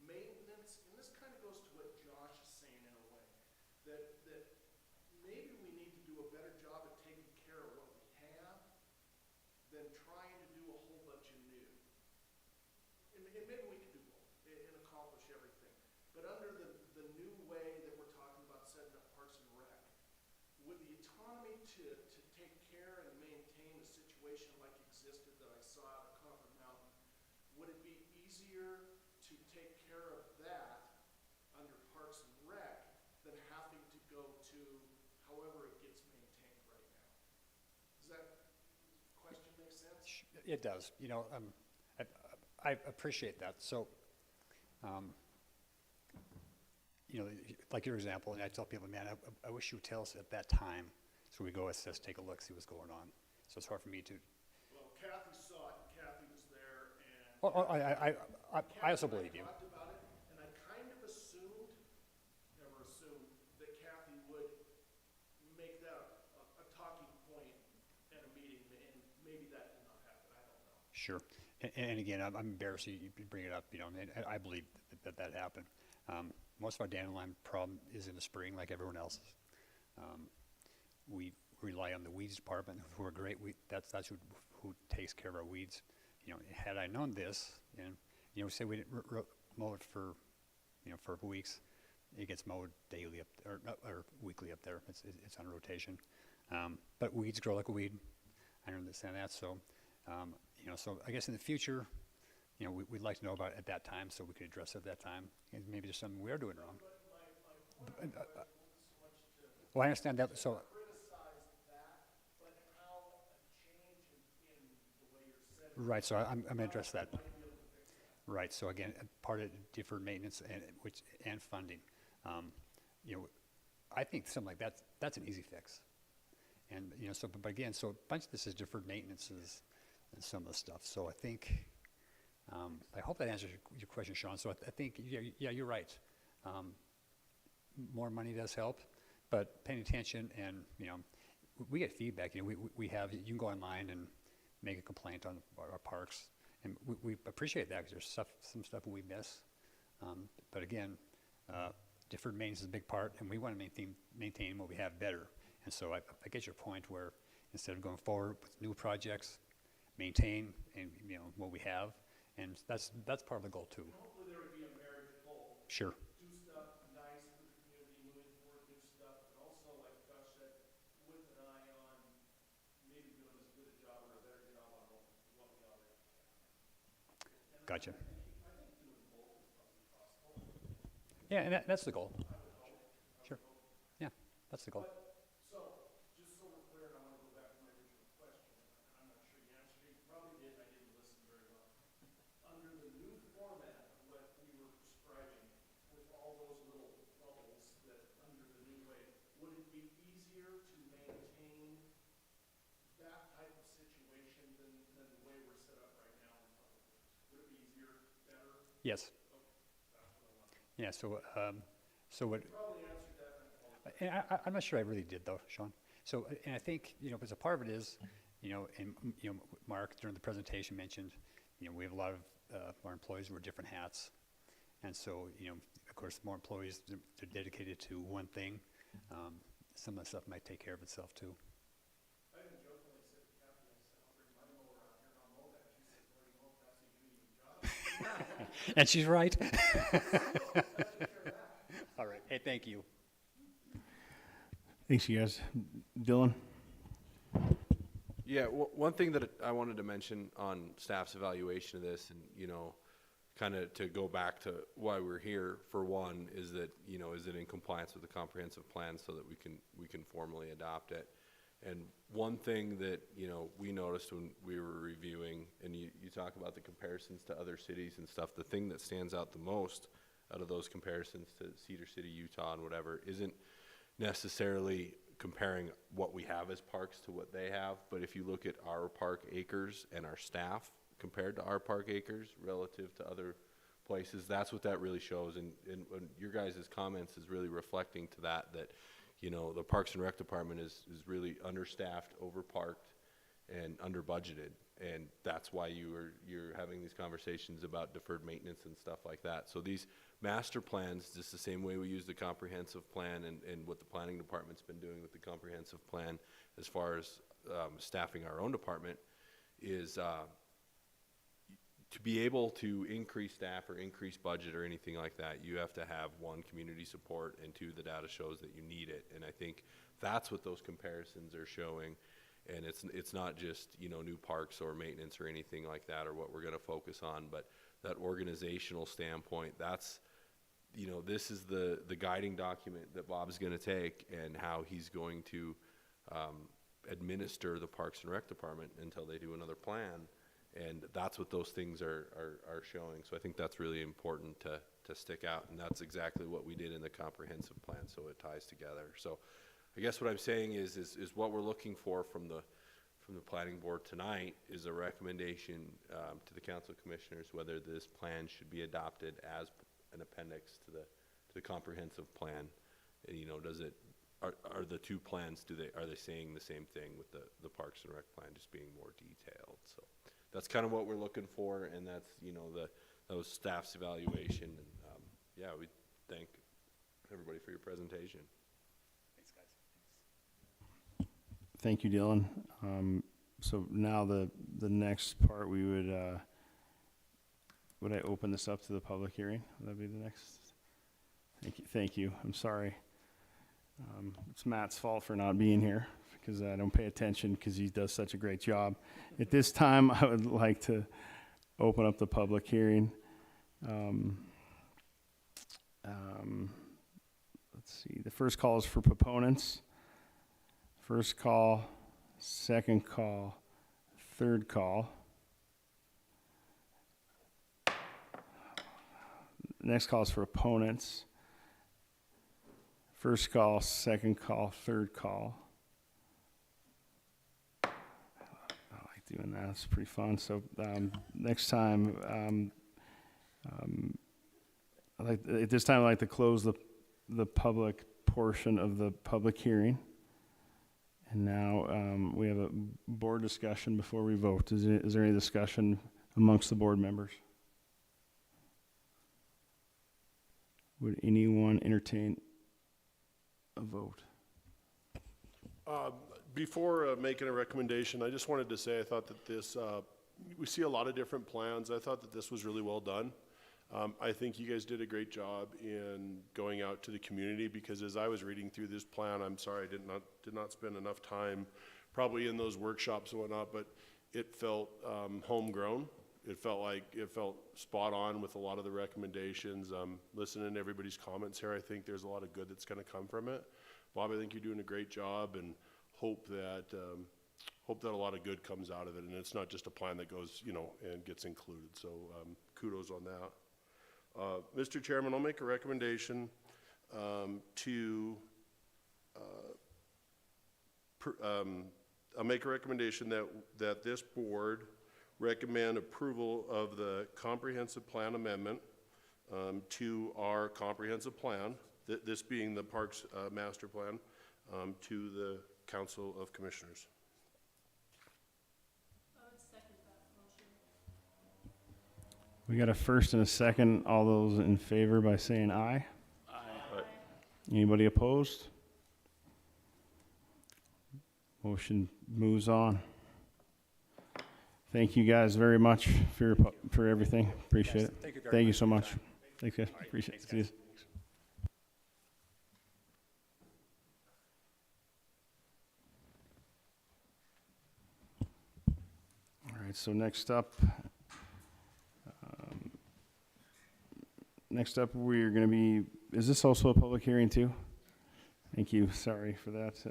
maintenance, and this kind of goes to what Josh is saying in a way, that maybe we need to do a better job at taking care of what we have than trying to do a whole bunch of new. And maybe we can do both and accomplish everything. But under the new way that we're talking about setting up Parks and Rec, with the autonomy to take care and maintain a situation like existed that I saw at Concord Mountain, would it be easier to take care of that under Parks and Rec than having to go to however it gets maintained right now? Does that question make sense? It does. I appreciate that. So, like your example, and I tell people, man, I wish you would tell us at that time, so we go assess, take a look, see what's going on. So it's hard for me to. Well, Kathy saw it, and Kathy was there, and I also believe you. talked about it, and I kind of assumed, never assumed, that Kathy would make that a talking point at a meeting, and maybe that did not happen. I don't know. Sure. And again, I'm embarrassed you bring it up, and I believe that happened. Most of our dandelion problem is in the spring, like everyone else's. We rely on the weeds department, who are great. That's who takes care of our weeds. Had I known this, and say we didn't mow it for for weeks. It gets mowed daily or weekly up there. It's on rotation. But weeds grow like a weed. I understand that. So, so I guess in the future, we'd like to know about it at that time so we could address it at that time. And maybe there's something we're doing wrong. Well, I understand that. So, right. So I'm going to address that. Right. So again, part of deferred maintenance and funding. I think something like that's an easy fix. And but again, so a bunch of this is deferred maintenances and some of the stuff. So I think, I hope that answers your question, Sean. So I think, yeah, you're right. More money does help, but paying attention and we get feedback. We have, you can go online and make a complaint on our parks, and we appreciate that because there's some stuff we miss. But again, deferred maintenance is a big part, and we want to maintain what we have better. And so I get your point where instead of going forward with new projects, maintain and what we have, and that's part of the goal too. Hopefully there would be a marriage goal. Sure. Do stuff nice for the community, moving forward, new stuff, but also, like Josh said, with an eye on maybe doing as good a job or a better job on what we already have. Gotcha. I think doing both is probably possible. Yeah, and that's the goal. Sure. Yeah, that's the goal. So, just so we're clear, and I want to go back to my original question, and I'm not sure you answered it. You probably did, I didn't listen very well. Under the new format of what we were prescribing, with all those little bubbles that under the new way, would it be easier to maintain that type of situation than the way we're set up right now in public works? Would it be easier, better? Yes. Yeah. So what? Probably answered that. And I'm not sure I really did though, Sean. So, and I think, because a part of it is, and, Mark during the presentation mentioned, we have a lot of our employees wear different hats. And so, of course, more employees, they're dedicated to one thing. Some of the stuff might take care of itself too. I even jokingly said to Kathy, I said, I'll bring my mower out here and I'll mow that. She said, well, you know, that's a union job. And she's right. All right. Hey, thank you. Thanks, you guys. Dylan? Yeah, one thing that I wanted to mention on staff's evaluation of this, and kind of to go back to why we're here, for one, is that is it in compliance with the comprehensive plan so that we can formally adopt it. And one thing that we noticed when we were reviewing, and you talk about the comparisons to other cities and stuff, the thing that stands out the most out of those comparisons to Cedar City, Utah, and whatever, isn't necessarily comparing what we have as parks to what they have, but if you look at our park acres and our staff compared to our park acres relative to other places, that's what that really shows. And your guys' comments is really reflecting to that the Parks and Rec Department is really understaffed, overparked, and under budgeted. And that's why you're having these conversations about deferred maintenance and stuff like that. So these master plans, just the same way we use the comprehensive plan and what the planning department's been doing with the comprehensive plan as far as staffing our own department, is to be able to increase staff or increase budget or anything like that, you have to have one, community support, and two, the data shows that you need it. And I think that's what those comparisons are showing. And it's not just new parks or maintenance or anything like that or what we're going to focus on, but that organizational standpoint, that's this is the guiding document that Bob's going to take and how he's going to administer the Parks and Rec Department until they do another plan. And that's what those things are showing. So I think that's really important to stick out, and that's exactly what we did in the comprehensive plan, so it ties together. So I guess what I'm saying is what we're looking for from the planning board tonight is a recommendation to the council commissioners whether this plan should be adopted as an appendix to the comprehensive plan. And, does it are the two plans are they saying the same thing with the Parks and Rec plan just being more detailed? So that's kind of what we're looking for, and that's those staff's evaluation. And we thank everybody for your presentation. Thank you, Dylan. So now the next part, would I open this up to the public hearing? Would that be the next? Thank you. I'm sorry. It's Matt's fault for not being here because I don't pay attention because he does such a great job. At this time, I would like to open up the public hearing. Let's see. The first call is for proponents. First call, second call, third call. Next call is for opponents. First call, second call, third call. I like doing that. It's pretty fun. So next time, at this time, I'd like to close the public portion of the public hearing. And now we have a board discussion before we vote. Is there any discussion amongst the board members? Would anyone entertain a vote? Before making a recommendation, I just wanted to say I thought that this, we see a lot of different plans. I thought that this was really well done. I think you guys did a great job in going out to the community, because as I was reading through this plan, I'm sorry I did not spend enough time probably in those workshops and whatnot, but it felt homegrown. It felt spot on with a lot of the recommendations. Listening to everybody's comments here, I think there's a lot of good that's going to come from it. Bob, I think you're doing a great job, and hope that a lot of good comes out of it, and it's not just a plan that goes, and gets included. So kudos on that. Mr. Chairman, I'll make a recommendation I'll make a recommendation that this board recommend approval of the comprehensive plan amendment to our comprehensive plan, this being the Parks Master Plan, to the Council of Commissioners. I would second that motion. We got a first and a second. All those in favor by saying aye. Aye. Anybody opposed? Motion moves on. Thank you guys very much for everything. Appreciate it. Thank you very Thank you much so for your much. time. Thanks, guys. All right, Appreciate thanks, it. guys. All right, so next up, we're going to be, is this also a public hearing too? Thank you, sorry for that.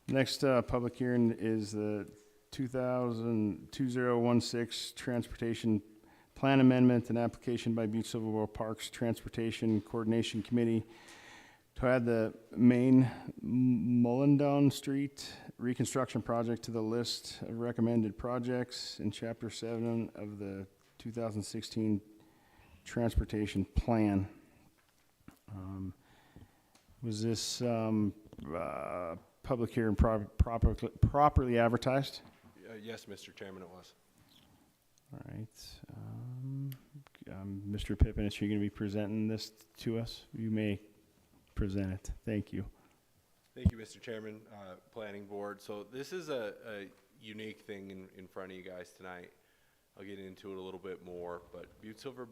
Next public hearing is the 2016 Transportation Plan Amendment, an application by Butte-Silver Parks Transportation Coordination Committee to add the main Mullendon Street reconstruction project to the list of recommended projects in Chapter 7 of the 2016 Transportation Plan. Was this public hearing properly advertised? Yes, Mr. Chairman, it was. All right. Mr. Pippinich, you're going to be presenting this to us? You may present it. Thank you. Thank you, Mr. Chairman, Planning Board. So this is a unique thing in front of you guys tonight. I'll get into it a little bit more, but Butte-Silver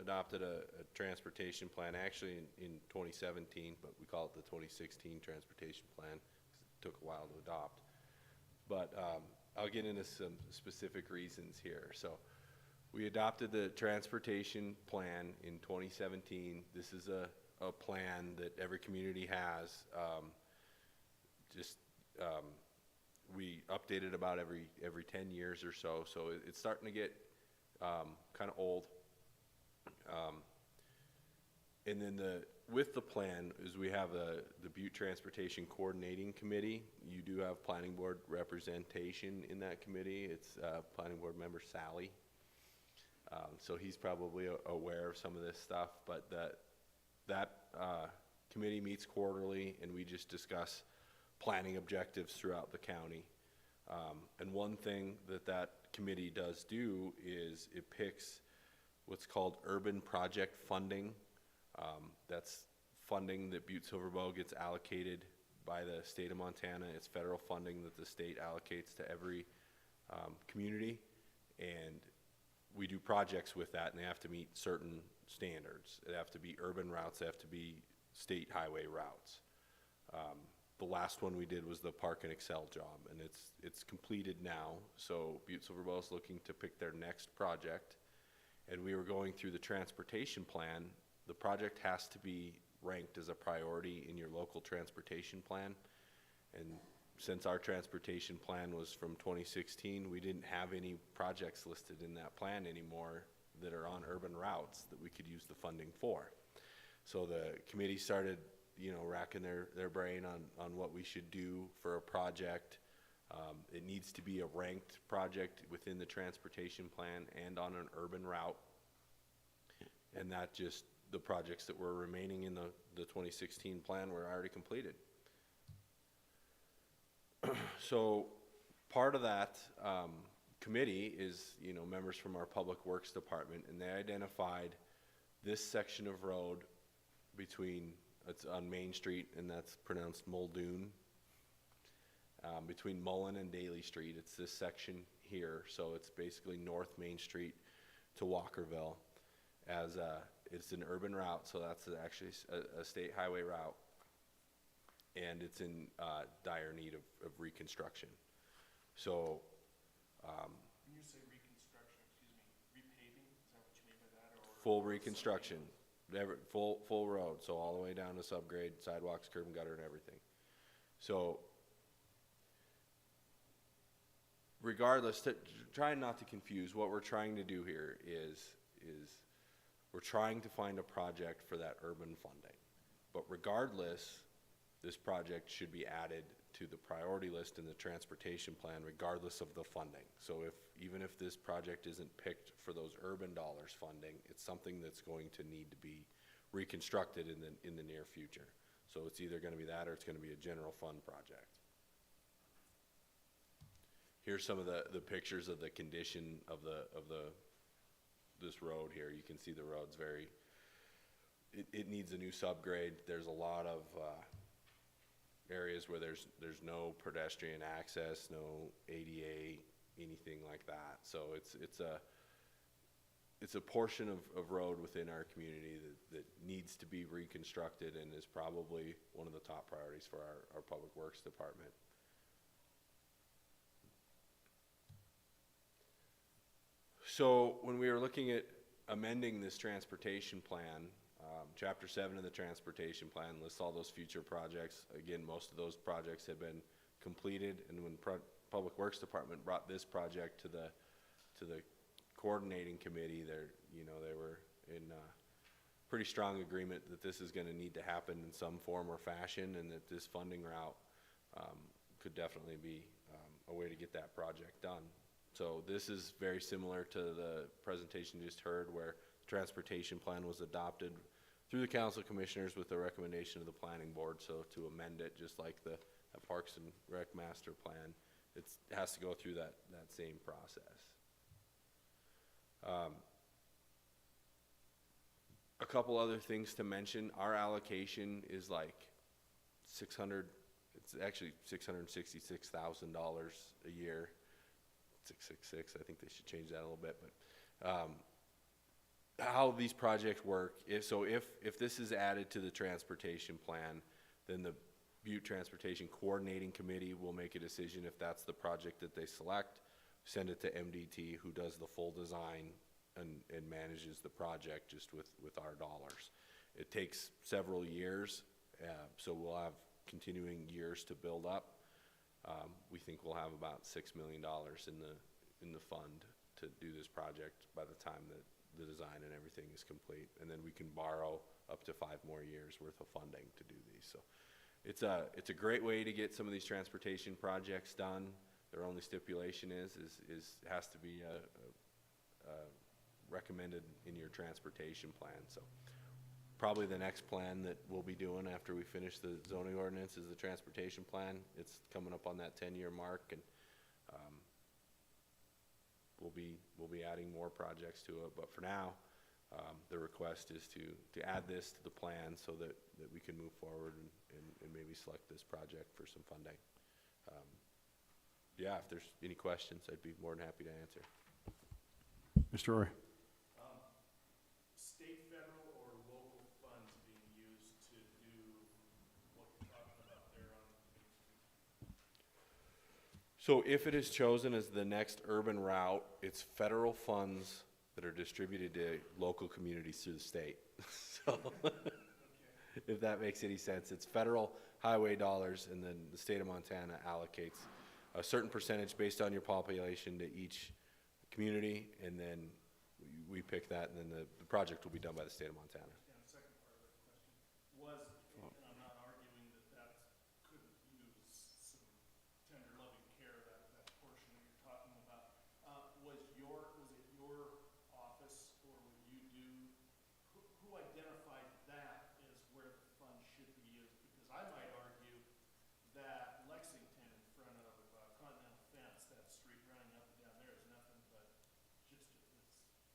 adopted a transportation plan actually in 2017, but we call it the 2016 Transportation Plan because it took a while to adopt. But I'll get into some specific reasons here. So we adopted the transportation plan in 2017. This is a plan that every community has. We update it about every 10 years or so. So it's starting to get kind of old. And then with the plan is we have the Butte Transportation Coordinating Committee. You do have Planning Board representation in that committee. It's Planning Board member Sally. So he's probably aware of some of this stuff, but that committee meets quarterly, and we just discuss planning objectives throughout the county. And one thing that committee does do is it picks what's called urban project funding. That's funding that Butte-Silver gets allocated by the state of Montana. It's federal funding that the state allocates to every community. And we do projects with that, and they have to meet certain standards. They have to be urban routes, they have to be state highway routes. The last one we did was the Park and Excel job, and it's completed now. So Butte-Silver is looking to pick their next project, and we were going through the transportation plan. The project has to be ranked as a priority in your local transportation plan, and since our transportation plan was from 2016, we didn't have any projects listed in that plan anymore that are on urban routes that we could use the funding for. So the committee started, you know, racking their brain on what we should do for a project. It needs to be a ranked project within the transportation plan and on an urban route. And that just, the projects that were remaining in the 2016 plan were already completed. So part of that committee is, you know, members from our Public Works Department, and they identified this section of road between, it's on Main Street, and that's pronounced Muldoon, between Mullen and Daly Street. It's this section here, so it's basically North Main Street to Walkerville. As it's an urban route, so that's actually a state highway route, and it's in dire need of reconstruction. So When you say reconstruction, excuse me, repaving, is that what you mean by that, or? full reconstruction, full road, so all the way down to subgrade, sidewalks, curb and gutter and everything. So regardless, trying not to confuse, what we're trying to do here is we're trying to find a project for that urban funding. But regardless, this project should be added to the priority list in the transportation plan regardless of the funding. So even if this project isn't picked for those urban dollars funding, it's something that's going to need to be reconstructed in the near future. So it's either gonna be that or it's gonna be a general fund project. Here's some of the pictures of the condition of this road here. You can see the road's it needs a new subgrade. There's a lot of areas where there's no pedestrian access, no ADA, anything like that. So it's a portion of road within our community that needs to be reconstructed and is probably one of the top priorities for our Public Works Department. So when we were looking at amending this transportation plan, Chapter 7 of the transportation plan lists all those future projects. Again, most of those projects had been completed, and when Public Works Department brought this project to the coordinating committee, they were in pretty strong agreement that this is going to need to happen in some form or fashion, and that this funding route could definitely be a way to get that project done. So this is very similar to the presentation you just heard, where the transportation plan was adopted through the Council of Commissioners with the recommendation of the Planning Board. So to amend it, just like the Parks and Rec Master Plan, it has to go through that same process. A couple other things to mention. Our allocation is like it's actually $666,000 a year. 666, I think they should change that a little bit, but how these projects work, if this is added to the transportation plan, then the Butte Transportation Coordinating Committee will make a decision if that's the project that they select, send it to MDT, who does the full design and manages the project just with our dollars. It takes several years, so we'll have continuing years to build up. We think we'll have about $6 million in the fund to do this project by the time that the design and everything is complete, and then we can borrow up to 5 more years worth of funding to do these. So it's a great way to get some of these transportation projects done. Their only stipulation has to be recommended in your transportation plan. So probably the next plan that we'll be doing after we finish the zoning ordinance is the transportation plan. It's coming up on that 10-year mark, and we'll be adding more projects to it. But for now, the request is to add this to the plan so that we can move forward and maybe select this project for some funding. Yeah, if there's any questions, I'd be more than happy to answer. Mr. Roy? State, federal, or local funds being used to do what you're talking about there on Main Street? So if it is chosen as the next urban route, it's federal funds that are distributed to local communities through the state. So, if that makes any sense, it's federal highway dollars, and then the state of Montana allocates a certain percentage based on your population to each community, and then we pick that, and then the project will be done by the state of Montana. And the second part of that question was, and I'm not arguing that that couldn't use some tender loving care, that portion that you're talking about. Was it your office, or would you do, who identified that as where the funds should be used? Because I might argue that Lexington in front of Continental Fence, that street running up and down there is nothing but just,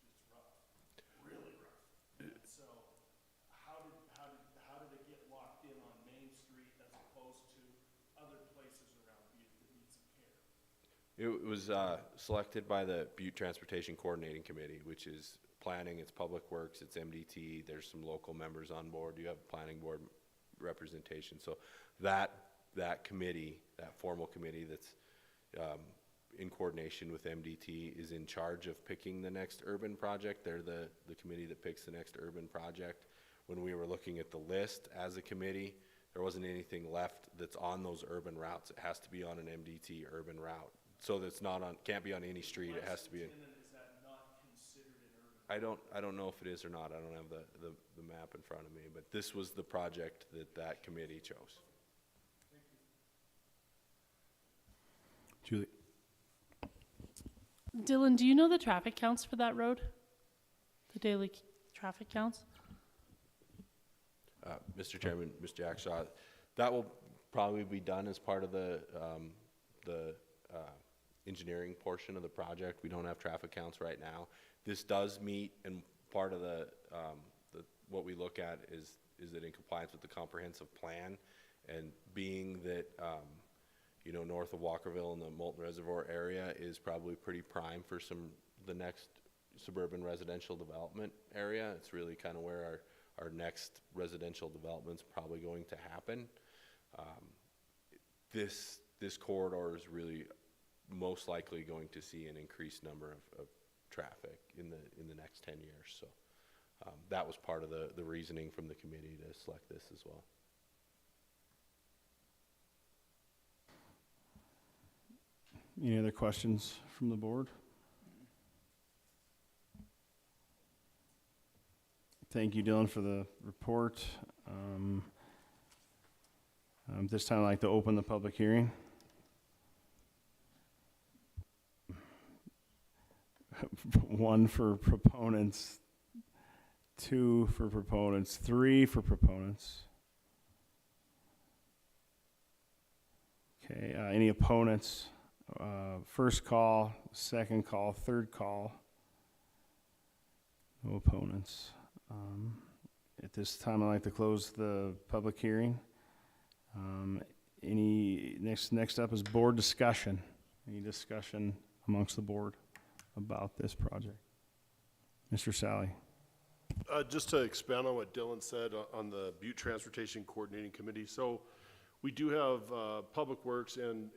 it's rough, really rough. And so how did it get locked in on Main Street as opposed to other places around Butte that need some care? It was selected by the Butte Transportation Coordinating Committee, which is planning, it's Public Works, it's MDT, there's some local members on board, you have planning board representation. So that committee, that formal committee that's in coordination with MDT is in charge of picking the next urban project. They're the committee that picks the next urban project. When we were looking at the list as a committee, there wasn't anything left that's on those urban routes. It has to be on an MDT urban route. So that's not on, can't be on any street. It has to be. Is that not considered an urban? I don't know if it is or not. I don't have the map in front of me, but this was the project that committee chose. Julie? Dylan, do you know the traffic counts for that road? The daily traffic counts? Mr. Chairman, Mr. Jackshaw, that will probably be done as part of the engineering portion of the project. We don't have traffic counts right now. This does meet, and part of what we look at is it in compliance with the comprehensive plan, and being that north of Walkerville and the Molten Reservoir area is probably pretty prime for the next suburban residential development area. It's really kind of where our next residential development's probably going to happen. This corridor is really most likely going to see an increased number of traffic in the next 10 years. So that was part of the reasoning from the committee to select this as well. Any other questions from the board? Thank you, Dylan, for the report. This time I'd like to open the public hearing. One for proponents, two for proponents, three for proponents. Okay, any opponents? First call, second call, third call. No opponents. At this time, I'd like to close the public hearing. Next up is board discussion. Any discussion amongst the board about this project? Mr. Sally. Just to expand on what Dylan said on the Butte Transportation Coordinating Committee. So we do have Public Works and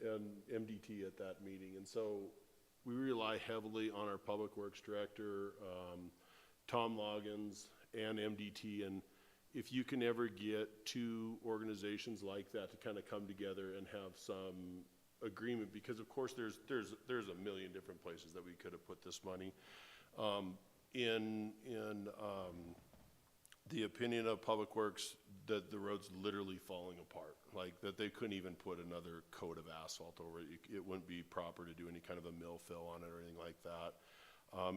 MDT at that meeting. And so we rely heavily on our Public Works Director, Tom Loggins, and MDT. And if you can ever get two organizations like that to kind of come together and have some agreement, because of course there's a million different places that we could have put this money. In the opinion of Public Works, that the road's literally falling apart, like that they couldn't even put another coat of asphalt over it. It wouldn't be proper to do any kind of a mill fill on it or anything like that.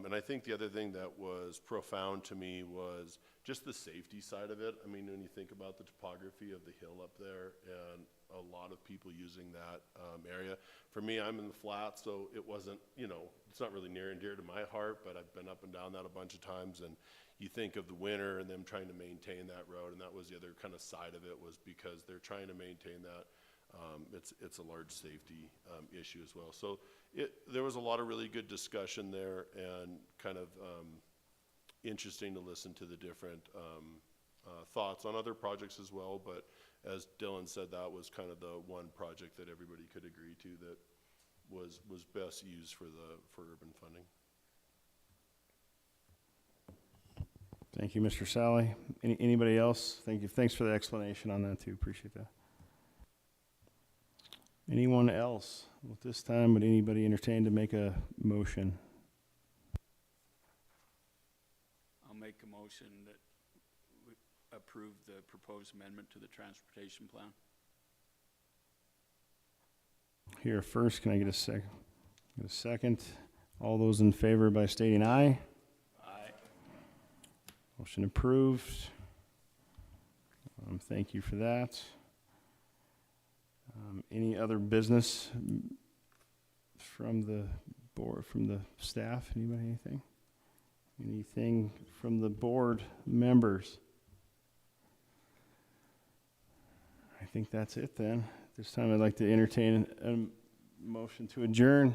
And I think the other thing that was profound to me was just the safety side of it. I mean, when you think about the topography of the hill up there and a lot of people using that area. For me, I'm in the flat, so it wasn't, it's not really near and dear to my heart, but I've been up and down that a bunch of times. And you think of the winter and them trying to maintain that road, and that was the other kind of side of it, was because they're trying to maintain that. It's a large safety issue as well. So there was a lot of really good discussion there and kind of interesting to listen to the different thoughts on other projects as well. But as Dylan said, that was kind of the one project that everybody could agree to that was best used for urban funding. Thank you, Mr. Sally. Anybody else? Thank you. Thanks for the explanation on that too. Appreciate that. Anyone else? Well, at this time, would anybody entertain to make a motion? I'll make a motion that we approve the proposed amendment to the transportation plan. Here first, can I get a second? Get a second. All those in favor by stating aye. Aye. Motion approved. Thank you for that. Any other business from the board, from the staff? Anybody, anything? Anything from the board members? I think that's it then. At this time, I'd like to entertain a motion to adjourn.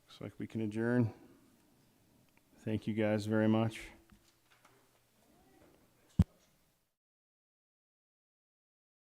Looks like we can adjourn. Thank you guys very much.